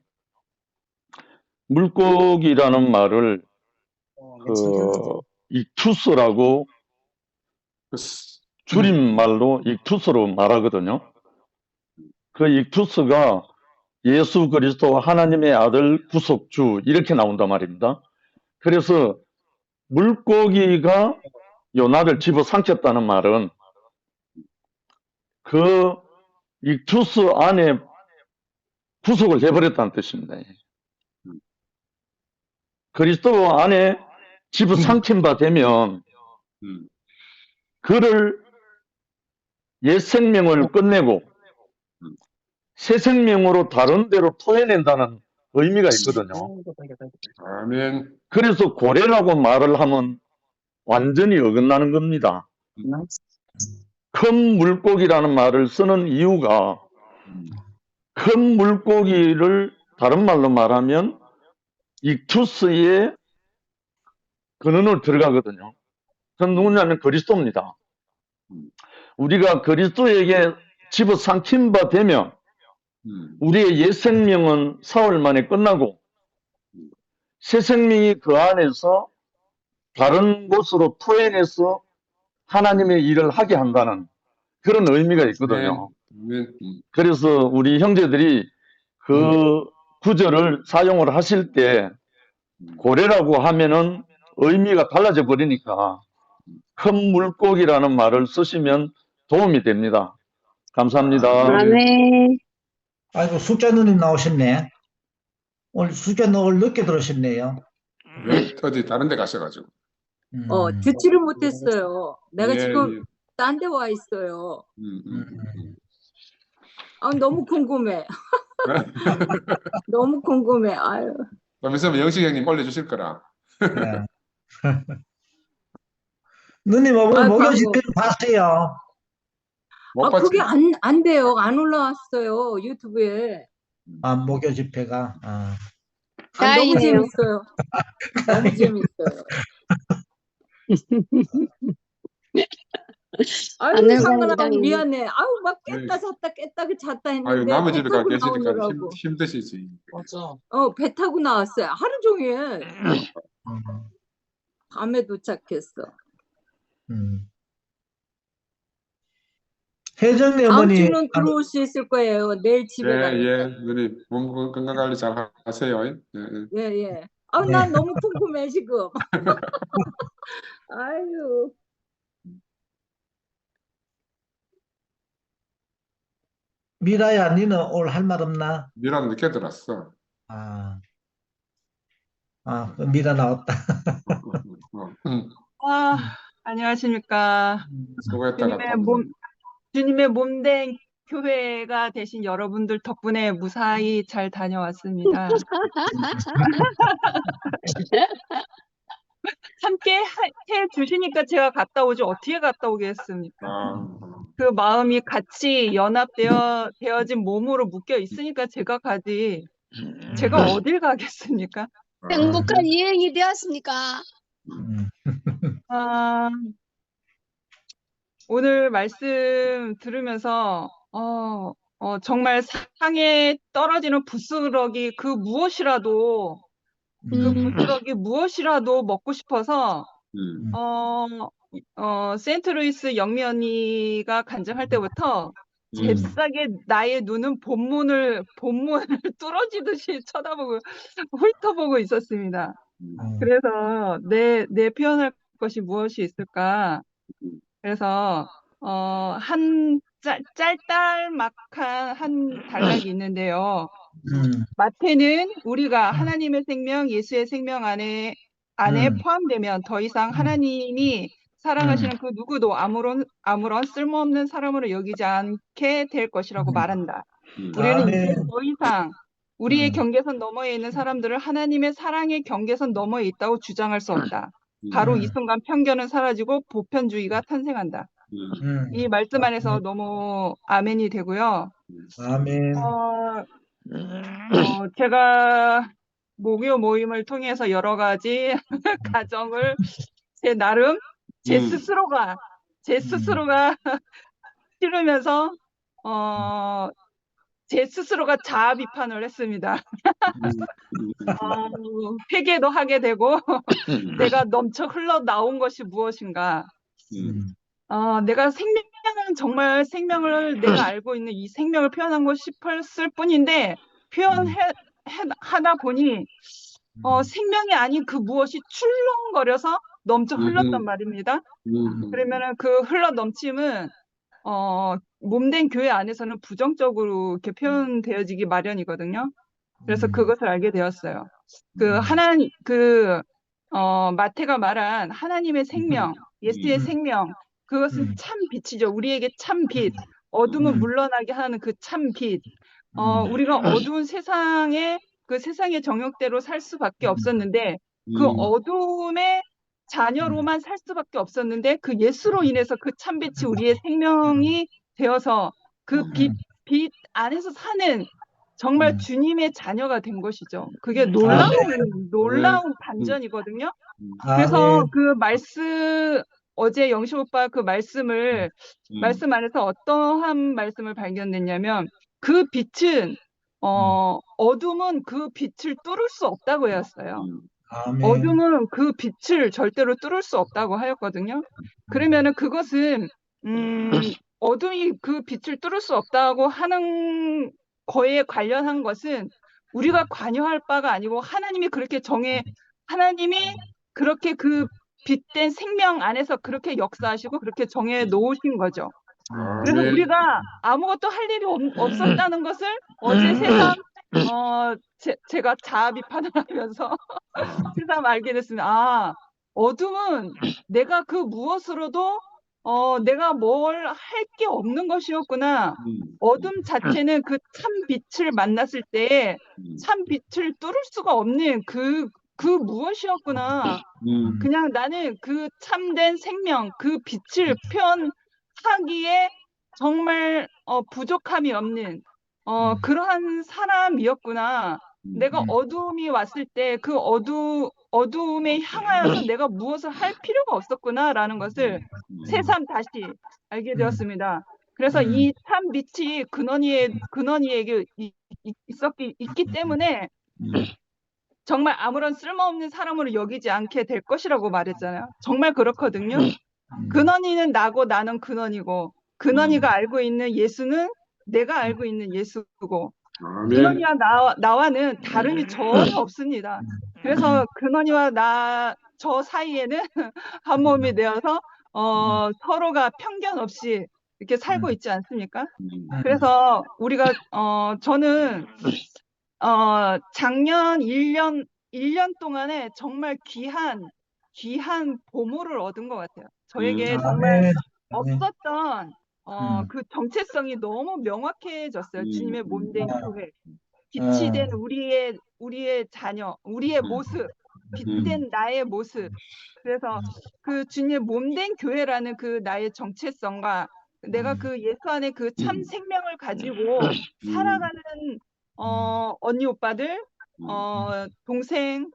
물고기라는 말을 익투스라고 줄임말로 익투스로 말하거든요. 그 익투스가 예수 그리스도 하나님의 아들 구속주 이렇게 나온단 말입니다. 그래서 물고기가 요나를 집어삼켰다는 말은 그 익투스 안에 구속을 해버렸다는 뜻입니다. 그리스도 안에 집어삼킨 바 되면 그를 옛 생명을 끝내고 새 생명으로 다른 데로 토해낸다는 의미가 있거든요. 아멘. 그래서 고래라고 말을 하면 완전히 어긋나는 겁니다. 큰 물고기라는 말을 쓰는 이유가 큰 물고기를 다른 말로 말하면 익투스의 근원으로 들어가거든요. 그건 누구냐면 그리스도입니다. 우리가 그리스도에게 집어삼킨 바 되면 우리의 옛 생명은 사흘 만에 끝나고 새 생명이 그 안에서 다른 곳으로 토해내서 하나님의 일을 하게 한다는 그런 의미가 있거든요. 그래서 우리 형제들이 그 구절을 사용을 하실 때 고래라고 하면은 의미가 달라져 버리니까 큰 물고기라는 말을 쓰시면 도움이 됩니다. 감사합니다. 아멘. 아이고, 숙자 누님 나오셨네. 오늘 숙자 오늘 늦게 들어오셨네요. 어디 다른 데 가셔가지고. 듣지를 못했어요. 내가 예, 지금 예. 딴 데 와 있어요. 너무 궁금해. 너무 궁금해. 아유. 좀 있으면 영식 형님 올려주실 거라. 네. 누님, 오늘 목요일 봤어요. 못 봤지? 그게 안 돼요. 안 올라왔어요. 유튜브에. 목요 집회가. 아, 너무 다행이네요. 재밌어요. 너무 재밌어요. 아유, 하늘과는 상근아, 다행이네. 미안해. 아유, 막 네. 깼다 잤다 깼다 잤다 아유, 했는데 남의 배 집에 가 타고 계시니까 나오느라고. 힘드시지. 배 타고 나왔어요. 하루 종일 음, 밤에 도착했어. 혜정이 다음 어머니, 주는 들어올 수 있을 거예요. 내일 집에 예, 가니까. 누님, 몸 건강 관리 잘 하세요. 예, 예. 예. 아유, 네. 난 너무 궁금해, 지금. 아유. 미라야, 니는 올 할 말 없나? 미란 늦게 들었어. 아, 미라 나왔다. 안녕하십니까. 수고했다 갔다 주님의 몸된 교회가 되신 여러분들 덕분에 무사히 잘 다녀왔습니다. 함께 해 주시니까 제가 갔다 오지 어떻게 갔다 오겠습니까? 그 마음이 같이 되어진 몸으로 묶여 있으니까 제가 가지. 제가 어딜 가겠습니까? 행복한 여행이 되었습니까? 오늘 말씀 들으면서 정말 상에 떨어지는 부스러기 그 부스러기 무엇이라도 먹고 싶어서 세인트루이스 영미 언니가 간증할 때부터 잽싸게 나의 눈은 본문을 뚫어지듯이 쳐다보고 훑어보고 있었습니다. 그래서 내 표현할 것이 무엇이 있을까? 그래서 짤짤막한 한 단락이 있는데요. 마태는 우리가 하나님의 생명, 예수의 생명 안에 포함되면 더 이상 하나님이 사랑하시는 그 누구도 아무런 쓸모없는 사람으로 여기지 않게 될 것이라고 말한다. 우리는 이제 더 이상 우리의 경계선 너머에 있는 사람들을 하나님의 사랑의 경계선 너머에 있다고 주장할 수 없다. 바로 이 순간 편견은 사라지고 보편주의가 탄생한다. 이 말씀 안에서 너무 아멘이 되고요. 아멘. 제가 목요 모임을 통해서 여러 가지 가정을 나름 제 스스로가 치르면서 제 스스로가 자아 비판을 했습니다. 회개도 하게 되고 내가 넘쳐 흘러나온 것이 무엇인가. 내가 정말 생명을 내가 알고 있는 이 생명을 표현하고 싶었을 뿐인데 하다 보니 생명이 아닌 그 무엇이 출렁거려서 넘쳐 흘렀단 말입니다. 그러면은 그 흘러 넘침은 몸된 교회 안에서는 부정적으로 이렇게 표현되어지기 마련이거든요. 그래서 그것을 알게 되었어요. 마태가 말한 하나님의 생명, 예수의 생명, 그것은 참 빛이죠. 우리에게 참 빛, 어둠을 물러나게 하는 그 참 빛. 우리가 어두운 세상의 정욕대로 살 수밖에 없었는데, 그 어둠의 자녀로만 살 수밖에 없었는데, 그 예수로 인해서 그 참 빛이 우리의 생명이 되어서 그 빛 안에서 사는 정말 주님의 자녀가 된 것이죠. 그게 놀라운 반전이거든요. 그래서 그 어제 영식 오빠 그 말씀 안에서 어떠한 말씀을 발견했냐면, 그 빛은 어둠은 그 빛을 뚫을 수 없다고 하였어요. 어둠은 그 빛을 절대로 뚫을 수 없다고 하였거든요. 그러면은 그것은 어둠이 그 빛을 뚫을 수 없다고 하는 거에 관련한 것은 우리가 관여할 바가 아니고 하나님이 그렇게 그 빛된 생명 안에서 그렇게 역사하시고 그렇게 정해 놓으신 거죠. 그래서 우리가 아무것도 할 일이 없었다는 것을 어제 새삼 제가 자아 비판을 하면서 새삼 알게 됐습니다. 어둠은 내가 그 무엇으로도 내가 뭘 할 게 없는 것이었구나. 어둠 자체는 그 참 빛을 만났을 때에 참 빛을 뚫을 수가 없는 그 무엇이었구나. 그냥 나는 그 참된 생명, 그 빛을 표현하기에 정말 부족함이 없는 그러한 사람이었구나. 내가 어둠이 왔을 때 그 어둠에 향하여서 내가 무엇을 할 필요가 없었구나라는 것을 새삼 다시 알게 되었습니다. 그래서 이 참 빛이 근원이에게 있기 때문에 정말 아무런 쓸모없는 사람으로 여기지 않게 될 것이라고 말했잖아요. 정말 그렇거든요. 근원이는 나고 나는 근원이고, 근원이가 알고 있는 예수는 내가 알고 있는 예수고, 아멘. 근원이와 나와는 다름이 전혀 없습니다. 그래서 근원이와 저 사이에는 한 몸이 되어서 서로가 편견 없이 이렇게 살고 있지 않습니까? 그래서 우리가 저는 작년 1년 동안에 정말 귀한 보물을 얻은 것 같아요. 저에게 정말 아멘. 아멘. 없었던 그 정체성이 너무 명확해졌어요. 주님의 몸된 교회. 빛이 된 우리의 자녀, 우리의 모습, 빛된 나의 모습. 그래서 그 주님의 몸된 교회라는 그 나의 정체성과 내가 그 예수 안에 그 참 생명을 가지고 살아가는 언니 오빠들, 동생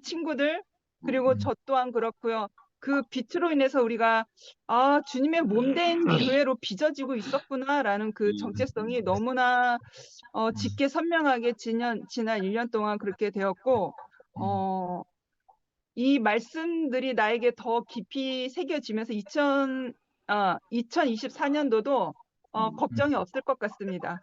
친구들, 그리고 저 또한 그렇고요. 그 빛으로 인해서 우리가 주님의 몸된 교회로 빚어지고 있었구나라는 그 정체성이 너무나 짙게 선명하게 지난 1년 동안 그렇게 되었고, 이 말씀들이 나에게 더 깊이 새겨지면서 2024년도도 걱정이 없을 것 같습니다.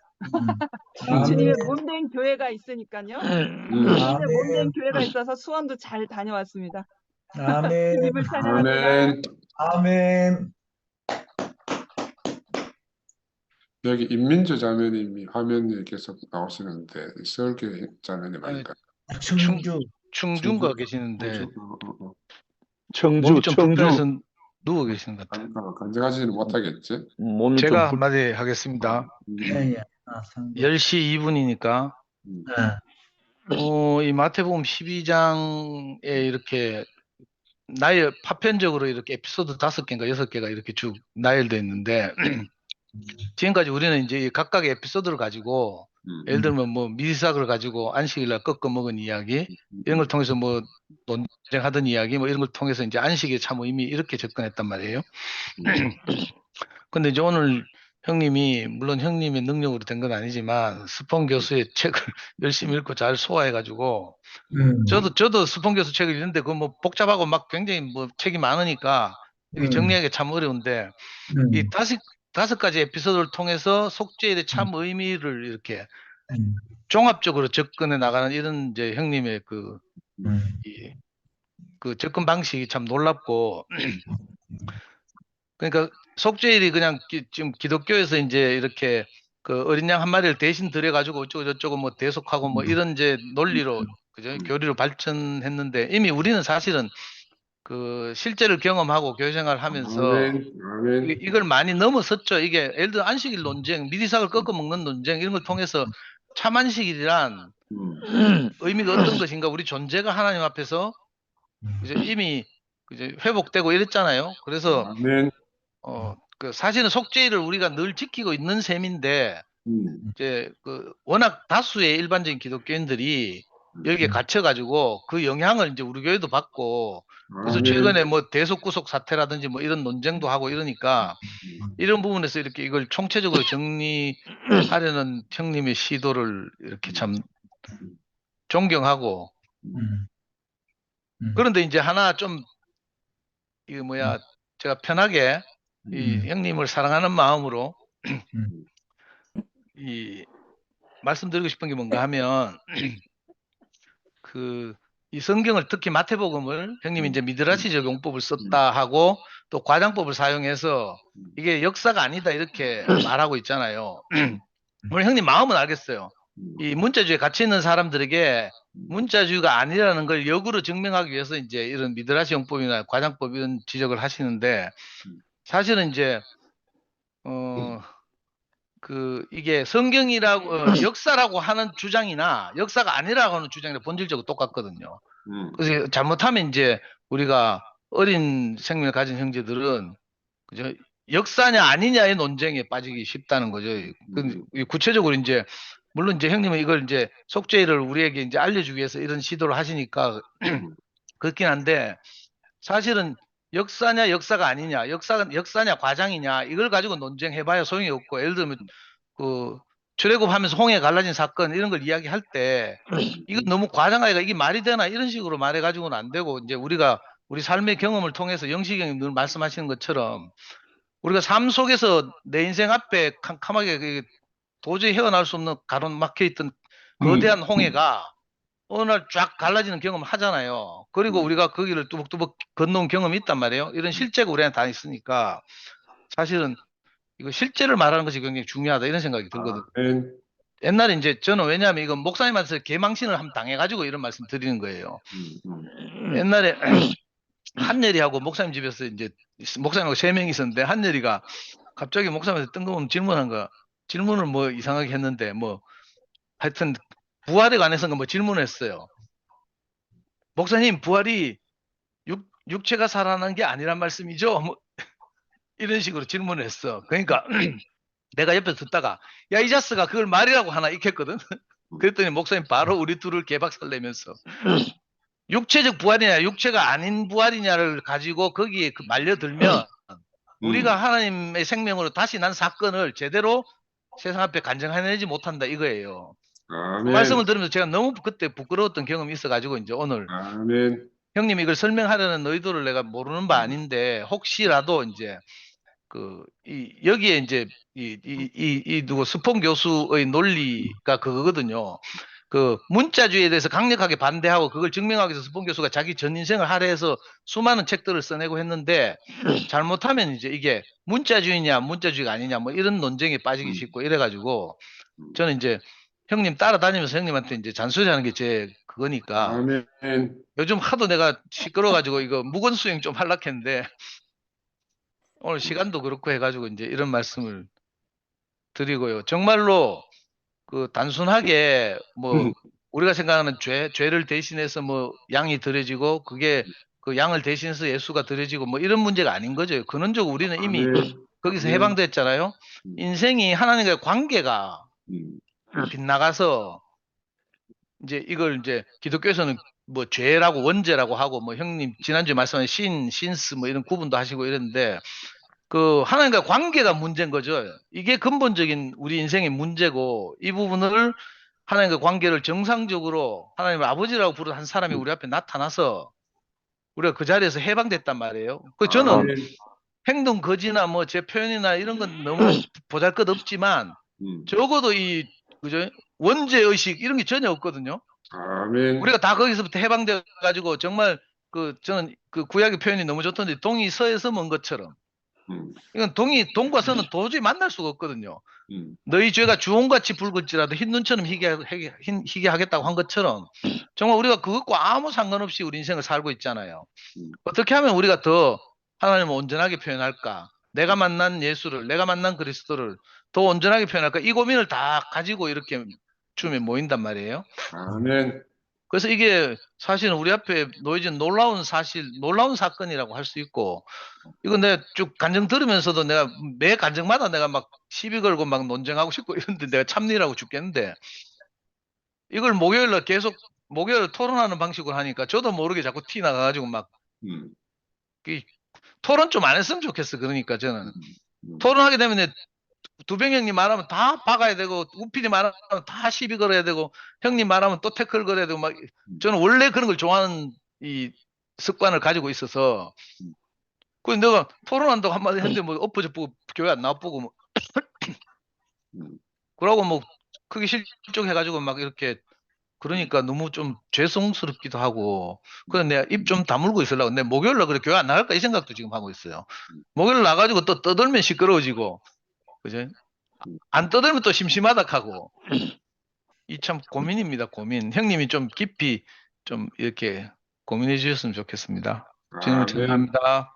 주님의 몸된 교회가 있으니까요. 주님의 몸된 교회가 있어서 수원도 잘 다녀왔습니다. 아멘. 주님을 찬양합니다. 아멘. 여기 임민주 자매님이 화면에 계속 나오시는데 설교 자매님 아닐까요? 충주가 계시는데 청주, 몸이 좀 불편해서 누워 계시는 것 같아요. 간증하지는 못하겠지? 몸이 제가 좀 한마디 하겠습니다. 예, 예. 10시 2분이니까 이 마태복음 12장에 이렇게 파편적으로 이렇게 에피소드 5개인가 6개가 이렇게 쭉 나열되어 있는데 지금까지 우리는 이제 각각의 에피소드를 가지고 예를 들면 뭐 미리삭을 가지고 안식일날 꺾어 먹은 이야기 이런 걸 통해서 뭐 논쟁하던 이야기 뭐 이런 걸 통해서 이제 안식의 참 의미 이렇게 접근했단 말이에요. 근데 이제 오늘 형님이 물론 형님의 능력으로 된 건 아니지만 스폰 교수의 책을 열심히 읽고 잘 소화해가지고 저도 스폰 교수 책을 읽는데 그 뭐 복잡하고 막 굉장히 뭐 책이 많으니까 이게 정리하기 참 어려운데 이 다섯 가지 에피소드를 통해서 속죄일의 참 의미를 이렇게 종합적으로 접근해 나가는 이런 이제 형님의 그 접근 방식이 참 놀랍고 그러니까 속죄일이 그냥 지금 기독교에서 이제 이렇게 그 어린 양 한 마리를 대신 들여가지고 어쩌고 저쩌고 뭐 대속하고 뭐 이런 이제 논리로 그죠? 교리로 발전했는데 이미 우리는 사실은 그 실제를 경험하고 교회생활을 하면서 이걸 많이 넘어섰죠. 이게 예를 들어 안식일 논쟁, 미리삭을 꺾어 먹는 논쟁 이런 걸 통해서 참 안식일이란 의미가 어떤 것인가 우리 존재가 하나님 앞에서 이제 이미 이제 회복되고 이랬잖아요. 그래서 그 사실은 속죄일을 우리가 늘 지키고 있는 셈인데 이제 그 워낙 다수의 일반적인 기독교인들이 여기에 갇혀가지고 그 영향을 이제 우리 교회도 받고 그래서 최근에 뭐 대속구속 사태라든지 뭐 이런 논쟁도 하고 이러니까 이런 부분에서 이렇게 이걸 총체적으로 정리하려는 형님의 시도를 이렇게 참 존경하고 그런데 이제 하나 좀 이게 뭐야 제가 편하게 이 형님을 사랑하는 마음으로 이 말씀드리고 싶은 게 뭔가 하면 이 성경을 특히 마태복음을 형님이 이제 미드라시적 용법을 썼다 하고 또 과장법을 사용해서 이게 역사가 아니다 이렇게 말하고 있잖아요. 물론 형님 마음은 알겠어요. 이 문자주의에 갇혀 있는 사람들에게 문자주의가 아니라는 걸 역으로 증명하기 위해서 이제 이런 미드라시 용법이나 과장법 이런 지적을 하시는데 사실은 이제 이게 성경이라고 역사라고 하는 주장이나 역사가 아니라고 하는 주장이나 본질적으로 똑같거든요. 그래서 잘못하면 이제 우리가 어린 생명을 가진 형제들은 그죠? 역사냐 아니냐의 논쟁에 빠지기 쉽다는 거죠. 구체적으로 이제 물론 이제 형님은 이걸 이제 속죄를 우리에게 이제 알려주기 위해서 이런 시도를 하시니까 그렇긴 한데 사실은 역사냐 역사가 아니냐, 역사냐 과장이냐 이걸 가지고 논쟁해봐야 소용이 없고 예를 들면 그 출애굽하면서 홍해 갈라진 사건 이런 걸 이야기할 때 이건 너무 과장하기가 이게 말이 되나 이런 식으로 말해가지고는 안 되고 이제 우리가 우리 삶의 경험을 통해서 영식이 형님 늘 말씀하시는 것처럼 우리가 삶 속에서 내 인생 앞에 캄캄하게 도저히 헤어나올 수 없는 가로막혀 있던 거대한 홍해가 어느 날 쫙 갈라지는 경험을 하잖아요. 그리고 우리가 거기를 뚜벅뚜벅 건너온 경험이 있단 말이에요. 이런 실제가 우리한테 다 있으니까 사실은 이거 실제를 말하는 것이 굉장히 중요하다 이런 생각이 들거든요. 옛날에 이제 저는 왜냐하면 이거 목사님한테 개망신을 한번 당해가지고 이런 말씀 드리는 거예요. 옛날에 한예리하고 목사님 집에서 이제 목사님하고 3명이 있었는데 한예리가 갑자기 목사님한테 뜬금없는 질문한 거 질문을 뭐 이상하게 했는데 뭐 하여튼 부활에 관해서 뭐 질문했어요. 목사님 부활이 육체가 살아나는 게 아니란 말씀이죠? 뭐 이런 식으로 질문을 했어. 그러니까 내가 옆에서 듣다가 야 이 자스가 그걸 말이라고 하나 익혔거든. 그랬더니 목사님 바로 우리 둘을 개박살 내면서 육체적 부활이냐 육체가 아닌 부활이냐를 가지고 거기에 말려들면 우리가 하나님의 생명으로 다시 난 사건을 제대로 세상 앞에 간증해내지 못한다 이거예요. 그 말씀을 들으면서 제가 너무 그때 부끄러웠던 경험이 있어가지고 이제 오늘 형님 이걸 설명하려는 의도를 내가 모르는 바 아닌데 혹시라도 이제 여기에 이제 누구 스폰 교수의 논리가 그거거든요. 그 문자주의에 대해서 강력하게 반대하고 그걸 증명하기 위해서 스폰 교수가 자기 전 인생을 할애해서 수많은 책들을 써내고 했는데 잘못하면 이제 이게 문자주의냐 문자주의가 아니냐 뭐 이런 논쟁에 빠지기 쉽고 이래가지고 저는 이제 형님 따라다니면서 형님한테 이제 잔소리하는 게 제 그거니까 요즘 하도 내가 시끄러워가지고 이거 무건수행 좀 하려고 했는데 오늘 시간도 그렇고 해가지고 이제 이런 말씀을 드리고요. 정말로 그 단순하게 뭐 우리가 생각하는 죄를 대신해서 뭐 양이 드려지고 그게 그 양을 대신해서 예수가 드려지고 뭐 이런 문제가 아닌 거죠. 근원적으로 우리는 이미 거기서 해방됐잖아요. 인생이 하나님과의 관계가 빗나가서 이제 이걸 이제 기독교에서는 뭐 죄라고 원죄라고 하고 뭐 형님 지난주에 말씀하신 신스 뭐 이런 구분도 하시고 이랬는데 그 하나님과 관계가 문제인 거죠. 이게 근본적인 우리 인생의 문제고 이 부분을 하나님과 관계를 정상적으로 하나님을 아버지라고 부르는 한 사람이 우리 앞에 나타나서 우리가 그 자리에서 해방됐단 말이에요. 그 저는 행동 거지나 뭐 제 표현이나 이런 건 너무 보잘것없지만 적어도 이 그죠? 원죄 의식 이런 게 전혀 없거든요. 우리가 다 거기서부터 해방돼 가지고 정말 그 저는 그 구약의 표현이 너무 좋던데 동이 서에서 먼 것처럼 이건 동과 서는 도저히 만날 수가 없거든요. 너희 죄가 주홍같이 붉을지라도 흰 눈처럼 희게 하겠다고 한 것처럼 정말 우리가 그것과 아무 상관없이 우리 인생을 살고 있잖아요. 어떻게 하면 우리가 더 하나님을 온전하게 표현할까? 내가 만난 예수를, 내가 만난 그리스도를 더 온전하게 표현할까? 이 고민을 다 가지고 이렇게 춤에 모인단 말이에요. 그래서 이게 사실은 우리 앞에 놓여진 놀라운 사건이라고 할 수 있고, 이거 내가 쭉 간증 들으면서도 내가 매 간증마다 내가 막 시비 걸고 막 논쟁하고 싶고 이런데 내가 참느라고 죽겠는데, 이걸 목요일날 계속 목요일 토론하는 방식으로 하니까 저도 모르게 자꾸 티 나가가지고 막, 토론 좀 안 했으면 좋겠어. 그러니까 저는. 토론하게 되면 두병 형님 말하면 다 박아야 되고 우필이 말하면 다 시비 걸어야 되고 형님 말하면 또 태클 걸어야 되고 막 저는 원래 그런 걸 좋아하는 이 습관을 가지고 있어서 그 내가 토론한다고 한마디 했는데 뭐 엎어져보고 교회 안 나와보고 뭐 그러고 뭐 크게 실족해가지고 막 이렇게 그러니까 너무 좀 죄송스럽기도 하고 그래서 내가 입 좀 다물고 있으려고 내 목요일날 그래 교회 안 나갈까 이 생각도 지금 하고 있어요. 목요일 나가지고 또 떠들면 시끄러워지고 그죠? 안 떠들면 또 심심하다 하고 이 참 고민입니다. 고민. 형님이 좀 깊이 좀 이렇게 고민해 주셨으면 좋겠습니다. 주님을 찬양합니다.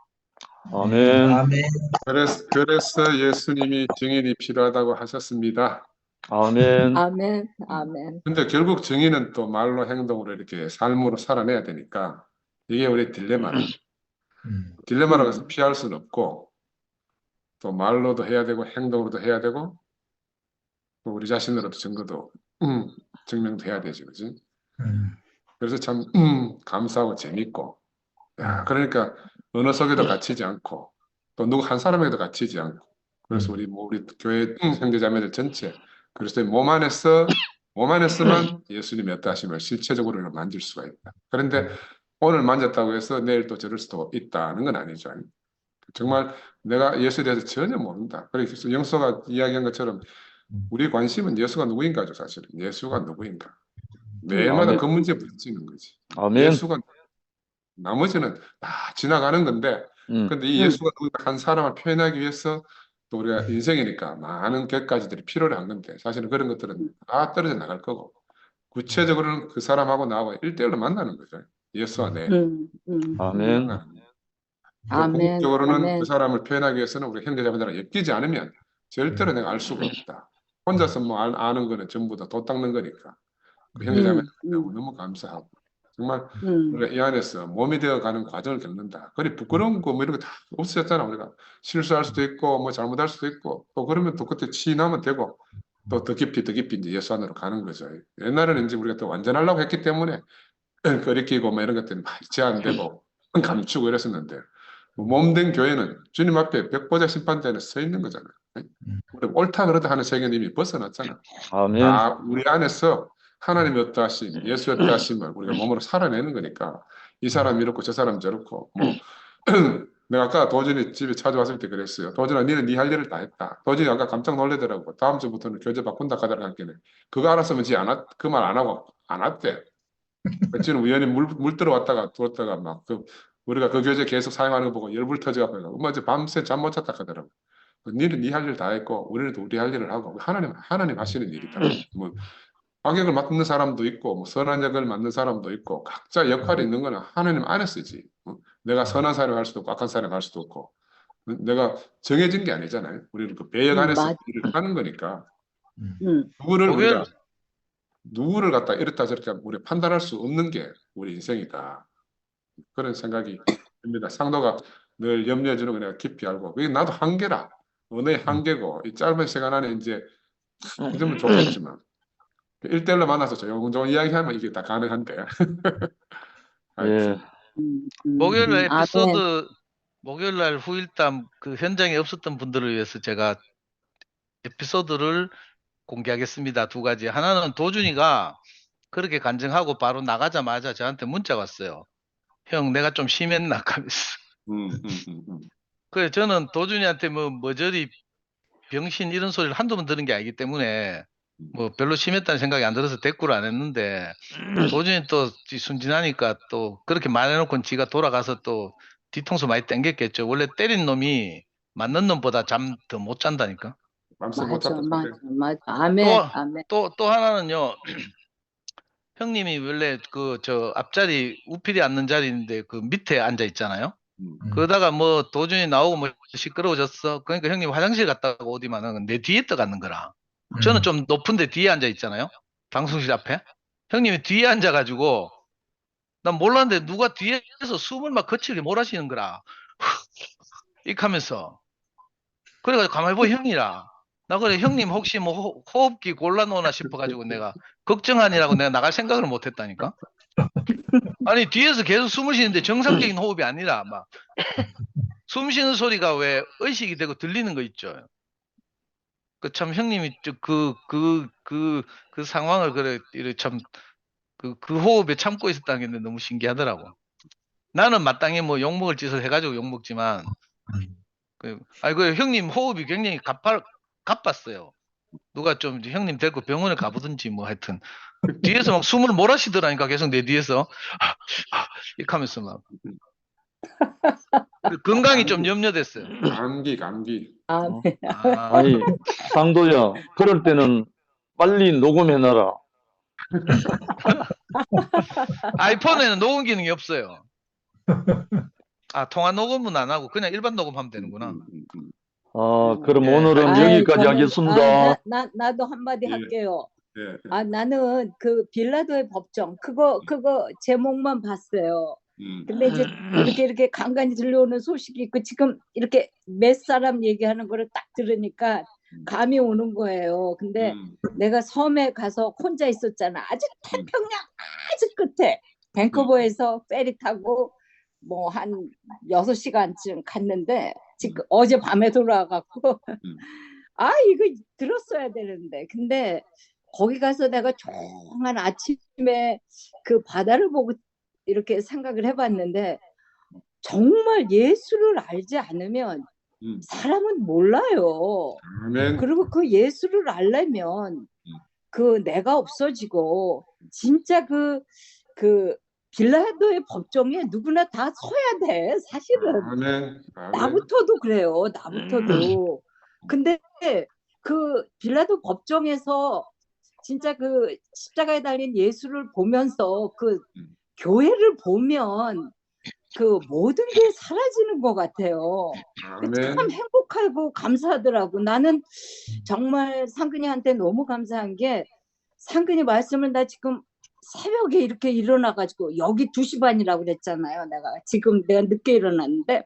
아멘. 아멘. 그래서 예수님이 증인이 필요하다고 하셨습니다. 아멘. 아멘, 아멘. 근데 결국 증인은 또 말로 행동으로 이렇게 삶으로 살아내야 되니까 이게 우리 딜레마라고 해서 피할 수는 없고 또 말로도 해야 되고 행동으로도 해야 되고 또 우리 자신으로도 증거도 증명도 해야 되지, 그지? 그래서 참 감사하고 재밌고, 야, 그러니까 어느 속에도 갇히지 않고 또 누구 한 사람에게도 갇히지 않고, 그래서 우리 교회 형제자매들 전체 그래서 몸 안에서만 예수님의 어떠하심을 실체적으로 만질 수가 있다. 그런데 오늘 만졌다고 해서 내일 또 저럴 수도 있다는 건 아니죠. 정말 내가 예수에 대해서 전혀 모른다. 그래서 영서가 이야기한 것처럼 우리 관심은 예수가 누구인가죠, 사실은. 예수가 누구인가. 매일마다 아멘. 그 문제에 부딪히는 거지. 아멘. 예수가 나머지는 다 지나가는 건데, 근데 이 예수가 누구인가 한 사람을 표현하기 위해서 또 우리가 인생이니까 많은 객가지들이 필요한 건데, 사실은 그런 것들은 다 떨어져 나갈 거고, 구체적으로는 그 사람하고 나하고 1대1로 만나는 거죠. 예수와 내. 아멘. 아멘. 궁극적으로는 아멘. 그 사람을 표현하기 위해서는 우리 형제자매들랑 엮이지 않으면 절대로 내가 알 수가 없다. 혼자서 뭐 아는 거는 전부 다 도 닦는 거니까. 그 형제자매들 너무 감사하고 정말 우리가 이 안에서 몸이 되어가는 과정을 겪는다. 그리 부끄러운 거 뭐 이런 거 다 없어졌잖아. 우리가 실수할 수도 있고 뭐 잘못할 수도 있고 또 그러면 또 그때 치유하면 되고 또 더 깊이 이제 예수 안으로 가는 거죠. 옛날에는 이제 우리가 또 완전하려고 했기 때문에 거리끼고 뭐 이런 것들이 많이 제한되고 감추고 이랬었는데 몸된 교회는 주님 앞에 백보자 심판대에 서 있는 거잖아요. 우리 옳다 그러다 하는 세계는 이미 벗어났잖아. 아멘. 다 우리 안에서 하나님의 어떠하심, 예수의 어떠하심을 우리가 몸으로 살아내는 거니까 이 사람 이렇고 저 사람 저렇고 뭐 내가 아까 도준이 집에 찾아왔을 때 그랬어요. 도준아, 니는 네 할 일을 다 했다. 도준이 아까 깜짝 놀래더라고. 다음 주부터는 교재 바꾼다 하더라고. 하길래 그거 알았으면 그 말 안 하고 안 왔대. 지금 우연히 물 들어왔다가 들었다가 막 우리가 그 교재 계속 사용하는 거 보고 열불 터져가지고 엄마 이제 밤새 잠 못 잤다 하더라고. 니는 네 할 일 다 했고 우리는 또 우리 할 일을 하고 하나님 하시는 일이다. 뭐 악역을 맡는 사람도 있고 뭐 선한 역을 맡는 사람도 있고 각자 역할이 있는 거는 하나님 안에서지. 내가 선한 사람을 할 수도 없고 악한 사람을 할 수도 없고 내가 정해진 게 아니잖아요. 우리는 그 배역 안에서 일을 하는 거니까 누구를 갖다 이렇다 저렇게 우리 판단할 수 없는 게 우리 인생이다. 그런 생각이 듭니다. 상도가 늘 염려해 주는 거 내가 깊이 알고 그게 나도 한계라. 언어의 한계고 이 짧은 시간 안에 이제 그러면 좋겠지만 1대1로 만나서 조용조용 이야기하면 이게 다 가능한데. 예. 목요일 에피소드 목요일 날 후일담 그 현장에 없었던 분들을 위해서 제가 에피소드를 공개하겠습니다. 두 가지. 하나는 도준이가 그렇게 간증하고 바로 나가자마자 저한테 문자가 왔어요. 형, 내가 좀 심했나? 하면서. 그래, 저는 도준이한테 뭐 머저리 병신 이런 소리를 한두 번 들은 게 아니기 때문에 뭐 별로 심했다는 생각이 안 들어서 대꾸를 안 했는데 도준이 또 순진하니까 또 그렇게 말해놓고 지가 돌아가서 또 뒤통수 많이 땡겼겠죠. 원래 때린 놈이 맞는 놈보다 잠 더 못 잔다니까. 맞아. 아멘. 아멘. 또 하나는요. 형님이 원래 그 저 앞자리 우필이 앉는 자리인데 그 밑에 앉아 있잖아요. 그러다가 뭐 도준이 나오고 뭐 시끄러워졌어. 그러니까 형님 화장실 갔다 오디만은 내 뒤에 떠 앉는 거라. 저는 좀 높은데 뒤에 앉아 있잖아요. 방송실 앞에. 형님이 뒤에 앉아가지고 난 몰랐는데 누가 뒤에서 숨을 막 거칠게 몰아쉬는 거라. 이렇게 하면서. 그래가지고 가만히 보니 형이라. 나 그래 형님 혹시 뭐 호흡기 곤란오나 싶어가지고 내가 걱정하니라고 내가 나갈 생각을 못했다니까. 아니 뒤에서 계속 숨을 쉬는데 정상적인 호흡이 아니라 막 숨 쉬는 소리가 왜 의식이 되고 들리는 거 있죠. 그 참 형님이 그 상황을 그래 참 그 호흡에 참고 있었다는 게 너무 신기하더라고. 나는 마땅히 뭐 욕먹을 짓을 해가지고 욕먹지만 그 형님 호흡이 굉장히 가빴어요. 누가 좀 형님 데리고 병원에 가보든지 뭐 하여튼 뒤에서 막 숨을 몰아쉬더라니까 계속 내 뒤에서 이렇게 하면서 막 건강이 좀 염려됐어요. 감기. 아멘. 아니, 상도야, 그럴 때는 빨리 녹음해놔라. 아이폰에는 녹음 기능이 없어요. 통화 녹음은 안 하고 그냥 일반 녹음하면 되는구나. 그럼 네. 오늘은 여기까지 하겠습니다. 나도 한마디 예. 할게요. 예. 나는 그 빌라도의 법정 그거 제목만 봤어요. 근데 이제 이렇게 간간히 들려오는 소식이 있고 지금 이렇게 몇 사람 얘기하는 거를 딱 들으니까 감이 오는 거예요. 근데 내가 섬에 가서 혼자 있었잖아. 아주 태평양 아주 끝에 밴쿠버에서 페리 타고 뭐 한 6시간쯤 갔는데 지금 어제 밤에 돌아와갖고 아 이거 들었어야 되는데 근데 거기 가서 내가 조용한 아침에 그 바다를 보고 이렇게 생각을 해봤는데 정말 예수를 알지 않으면 사람은 몰라요. 아멘. 그리고 그 예수를 알려면 그 내가 없어지고 진짜 그 빌라도의 법정에 누구나 다 서야 돼. 사실은 아멘. 아멘. 나부터도 그래요. 나부터도. 근데 그 빌라도 법정에서 진짜 그 십자가에 달린 예수를 보면서 그 교회를 보면 그 모든 게 사라지는 것 같아요. 참 행복하고 감사하더라고. 나는 정말 상근이한테 너무 감사한 게 상근이 말씀을 나 지금 새벽에 이렇게 일어나가지고 여기 2시 반이라고 그랬잖아요. 내가 늦게 일어났는데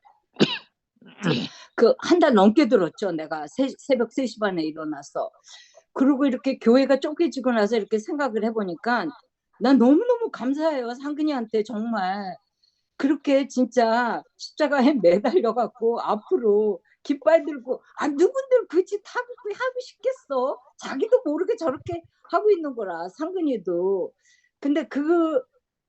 그 한 달 넘게 들었죠. 내가 새벽 3시 반에 일어나서. 그리고 이렇게 교회가 쪼개지고 나서 이렇게 생각을 해보니까 난 너무너무 감사해요. 상근이한테 정말. 그렇게 진짜 십자가에 매달려갖고 앞으로 깃발 들고 누군들 그 짓 하고 싶겠어. 자기도 모르게 저렇게 하고 있는 거라 상근이도. 근데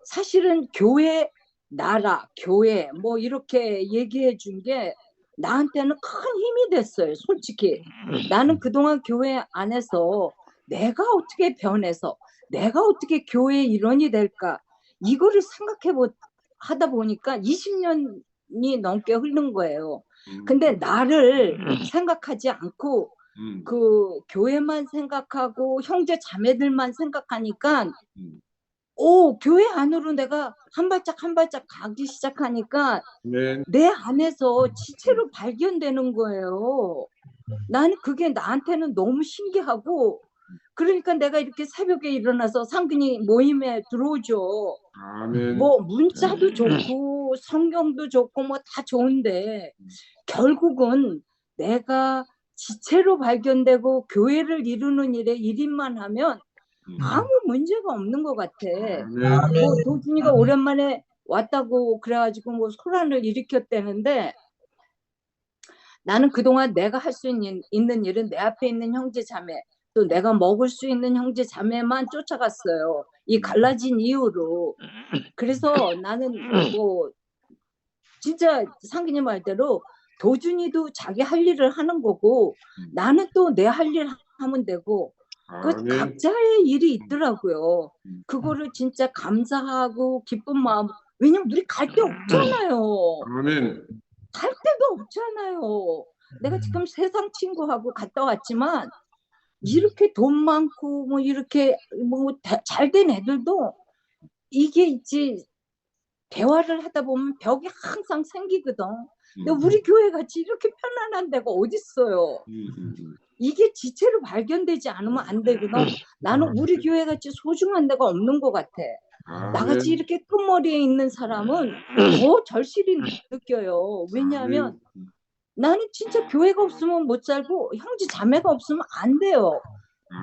사실은 교회 나라 교회 뭐 이렇게 얘기해 준 게 나한테는 큰 힘이 됐어요. 솔직히 나는 그동안 교회 안에서 내가 어떻게 변해서 내가 어떻게 교회의 일원이 될까 이거를 하다 보니까 20년이 넘게 흐른 거예요. 근데 나를 생각하지 않고 그 교회만 생각하고 형제 자매들만 생각하니까 교회 안으로 내가 한 발짝 한 발짝 가기 시작하니까 내 안에서 지체로 발견되는 거예요. 나는 그게 나한테는 너무 신기하고 그러니까 내가 이렇게 새벽에 일어나서 상근이 모임에 들어오죠. 아멘. 뭐 문자도 좋고 성경도 좋고 뭐 다 좋은데 결국은 내가 지체로 발견되고 교회를 이루는 일에 일인만 하면 아무 문제가 없는 것 같아. 뭐 도준이가 오랜만에 왔다고 그래가지고 뭐 소란을 일으켰다는데 나는 그동안 내가 할 수 있는 일은 내 앞에 있는 형제 자매 또 내가 먹을 수 있는 형제 자매만 쫓아갔어요. 이 갈라진 이유로. 그래서 나는 뭐 진짜 상근이 말대로 도준이도 자기 할 일을 하는 거고 나는 또 내 할 일 하면 되고 그 각자의 일이 있더라고요. 그거를 진짜 감사하고 기쁜 마음. 왜냐면 우리 갈 데 없잖아요. 아멘. 갈 데도 없잖아요. 내가 지금 세상 친구하고 갔다 왔지만 이렇게 돈 많고 뭐 이렇게 뭐 잘 된 애들도 이게 있지 대화를 하다 보면 벽이 항상 생기거든. 근데 우리 교회 같이 이렇게 편안한 데가 어딨어요. 이게 지체로 발견되지 않으면 안 되거든. 나는 우리 교회 같이 소중한 데가 없는 것 같아. 나같이 이렇게 끝머리에 있는 사람은 더 절실히 느껴요. 왜냐하면 나는 진짜 교회가 없으면 못 살고 형제 자매가 없으면 안 돼요.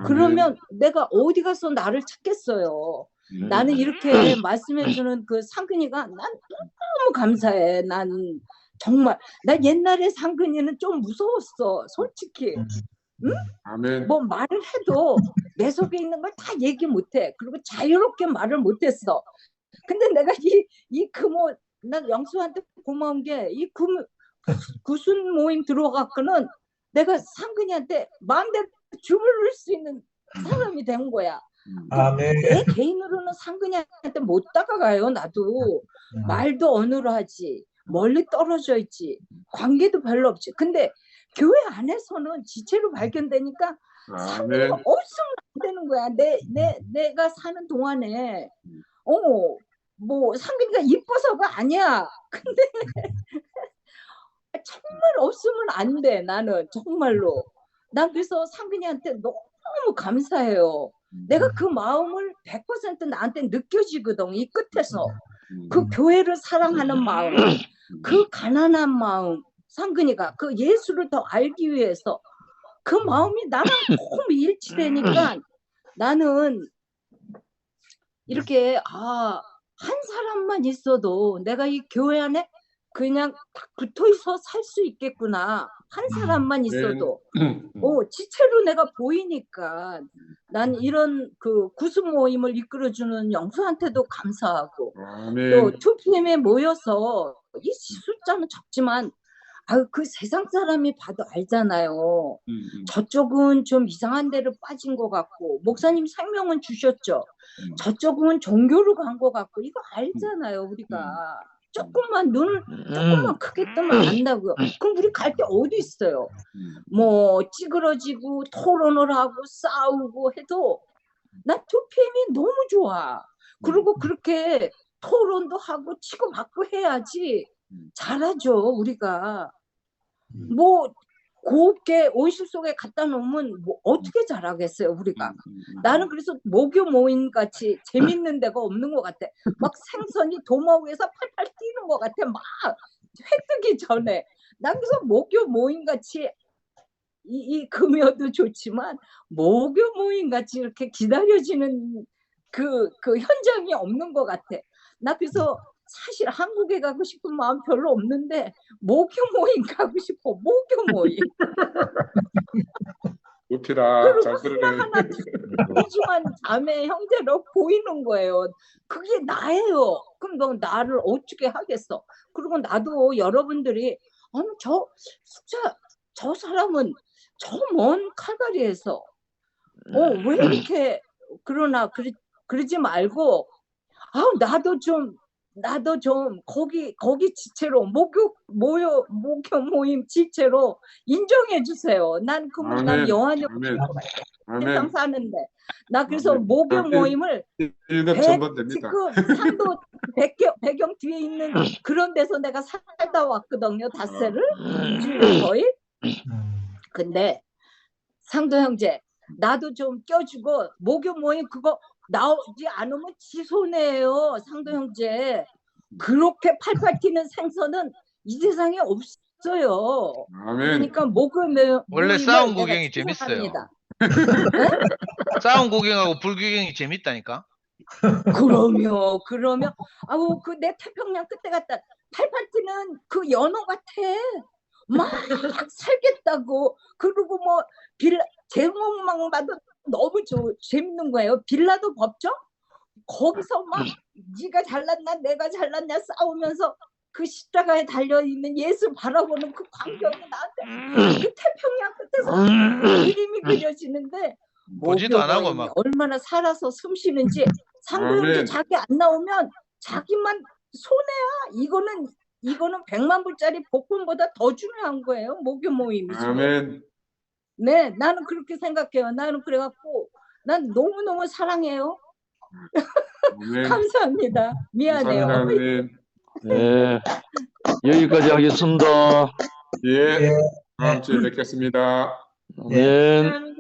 그러면 내가 어디 가서 나를 찾겠어요. 나는 이렇게 말씀해주는 그 상근이가 난 너무 감사해. 난 정말 나 옛날에 상근이는 좀 무서웠어. 솔직히. 응? 아멘. 뭐 말을 해도 내 속에 있는 걸 다 얘기 못해. 그리고 자유롭게 말을 못했어. 근데 내가 난 영수한테 고마운 게 이 구순 모임 들어가고는 내가 상근이한테 마음대로 주물를 수 있는 사람이 된 거야. 내 개인으로는 상근이한테 못 다가가요. 나도 말도 어눌하지 멀리 떨어져 있지 관계도 별로 없지. 근데 교회 안에서는 지체로 발견되니까 상근이가 없으면 안 되는 거야. 내가 사는 동안에 뭐 상근이가 이뻐서가 아니야. 근데 정말 없으면 안 돼. 나는 정말로. 난 그래서 상근이한테 너무 감사해요. 내가 그 마음을 100% 나한테 느껴지거든. 이 끝에서. 그 교회를 사랑하는 마음, 그 가난한 마음, 상근이가 그 예수를 더 알기 위해서 그 마음이 나랑 너무 일치되니까 나는 이렇게 한 사람만 있어도 내가 이 교회 안에 그냥 딱 붙어 있어 살 수 있겠구나. 한 사람만 있어도 지체로 내가 보이니까 난 이런 그 구수 모임을 이끌어주는 영수한테도 감사하고 또 2PM에 모여서 이 숫자는 적지만 그 세상 사람이 봐도 알잖아요. 저쪽은 좀 이상한 데로 빠진 것 같고 목사님 생명은 주셨죠. 저쪽은 종교로 간 것 같고 이거 알잖아요. 우리가 조금만 눈을 조금만 크게 뜨면 안다고요. 그럼 우리 갈 데 어디 있어요? 뭐 찌그러지고 토론을 하고 싸우고 해도 나 2PM이 너무 좋아. 그리고 그렇게 토론도 하고 치고받고 해야지 잘하죠. 우리가 뭐 곱게 온실 속에 갖다 놓으면 뭐 어떻게 잘하겠어요 우리가. 나는 그래서 모교 모임 같이 재밌는 데가 없는 것 같아. 막 생선이 도마 위에서 팔팔 뛰는 것 같아. 막 회 뜨기 전에. 난 그래서 모교 모임 같이 이 금요도 좋지만 모교 모임 같이 이렇게 기다려지는 그 현장이 없는 것 같아. 나 그래서 사실 한국에 가고 싶은 마음 별로 없는데 모교 모임 가고 싶어. 모교 모임. 우피라 잘 그리고 들으네. 하나하나 소중한 자매 형제로 보이는 거예요. 그게 나예요. 그럼 너 나를 어떻게 하겠어? 그리고 나도 여러분들이 저 사람은 저 먼 칼바리에서 왜 이렇게 그러지 말고 나도 좀 거기 지체로 모교 모임 지체로 인정해 주세요. 난 여한이 세상 사는데 나 그래서 모교 모임을 1급 전번 됩니다. 지금 상도 배경 뒤에 있는 그런 데서 내가 살다 왔거든요. 닷새를 일주일에 거의. 근데 상도 형제 나도 좀 껴주고 모교 모임 그거 나오지 않으면 지 손해예요. 상도 형제. 그렇게 팔팔 튀는 생선은 이 세상에 없어요. 그러니까 모교 원래 모임을 싸움 내가 구경이 재밌어요. 추천합니다. 싸움 구경하고 불구경이 재밌다니까. 그러면 그 내 태평양 끝에 갔다 팔팔 튀는 그 연어 같아. 막 살겠다고. 그리고 뭐 제목만 봐도 너무 재밌는 거예요. 빌라도 법정? 거기서 막 네가 잘났나 내가 잘났냐 싸우면서 그 십자가에 달려있는 예수 바라보는 그 광경이 나한테 그 태평양 끝에서 그림이 그려지는데 보지도 안 하고 막 얼마나 살아서 숨 쉬는지 상도형제 자기 안 나오면 자기만 손해야. 이거는 100만 불짜리 복권보다 더 중요한 거예요. 모교 모임이지. 아멘. 네, 나는 그렇게 생각해요. 나는 그래갖고 난 너무너무 사랑해요. 감사합니다. 미안해요. 감사합니다. 네, 여기까지 하겠습니다. 예, 다음 주에 뵙겠습니다. 네. 감사합니다.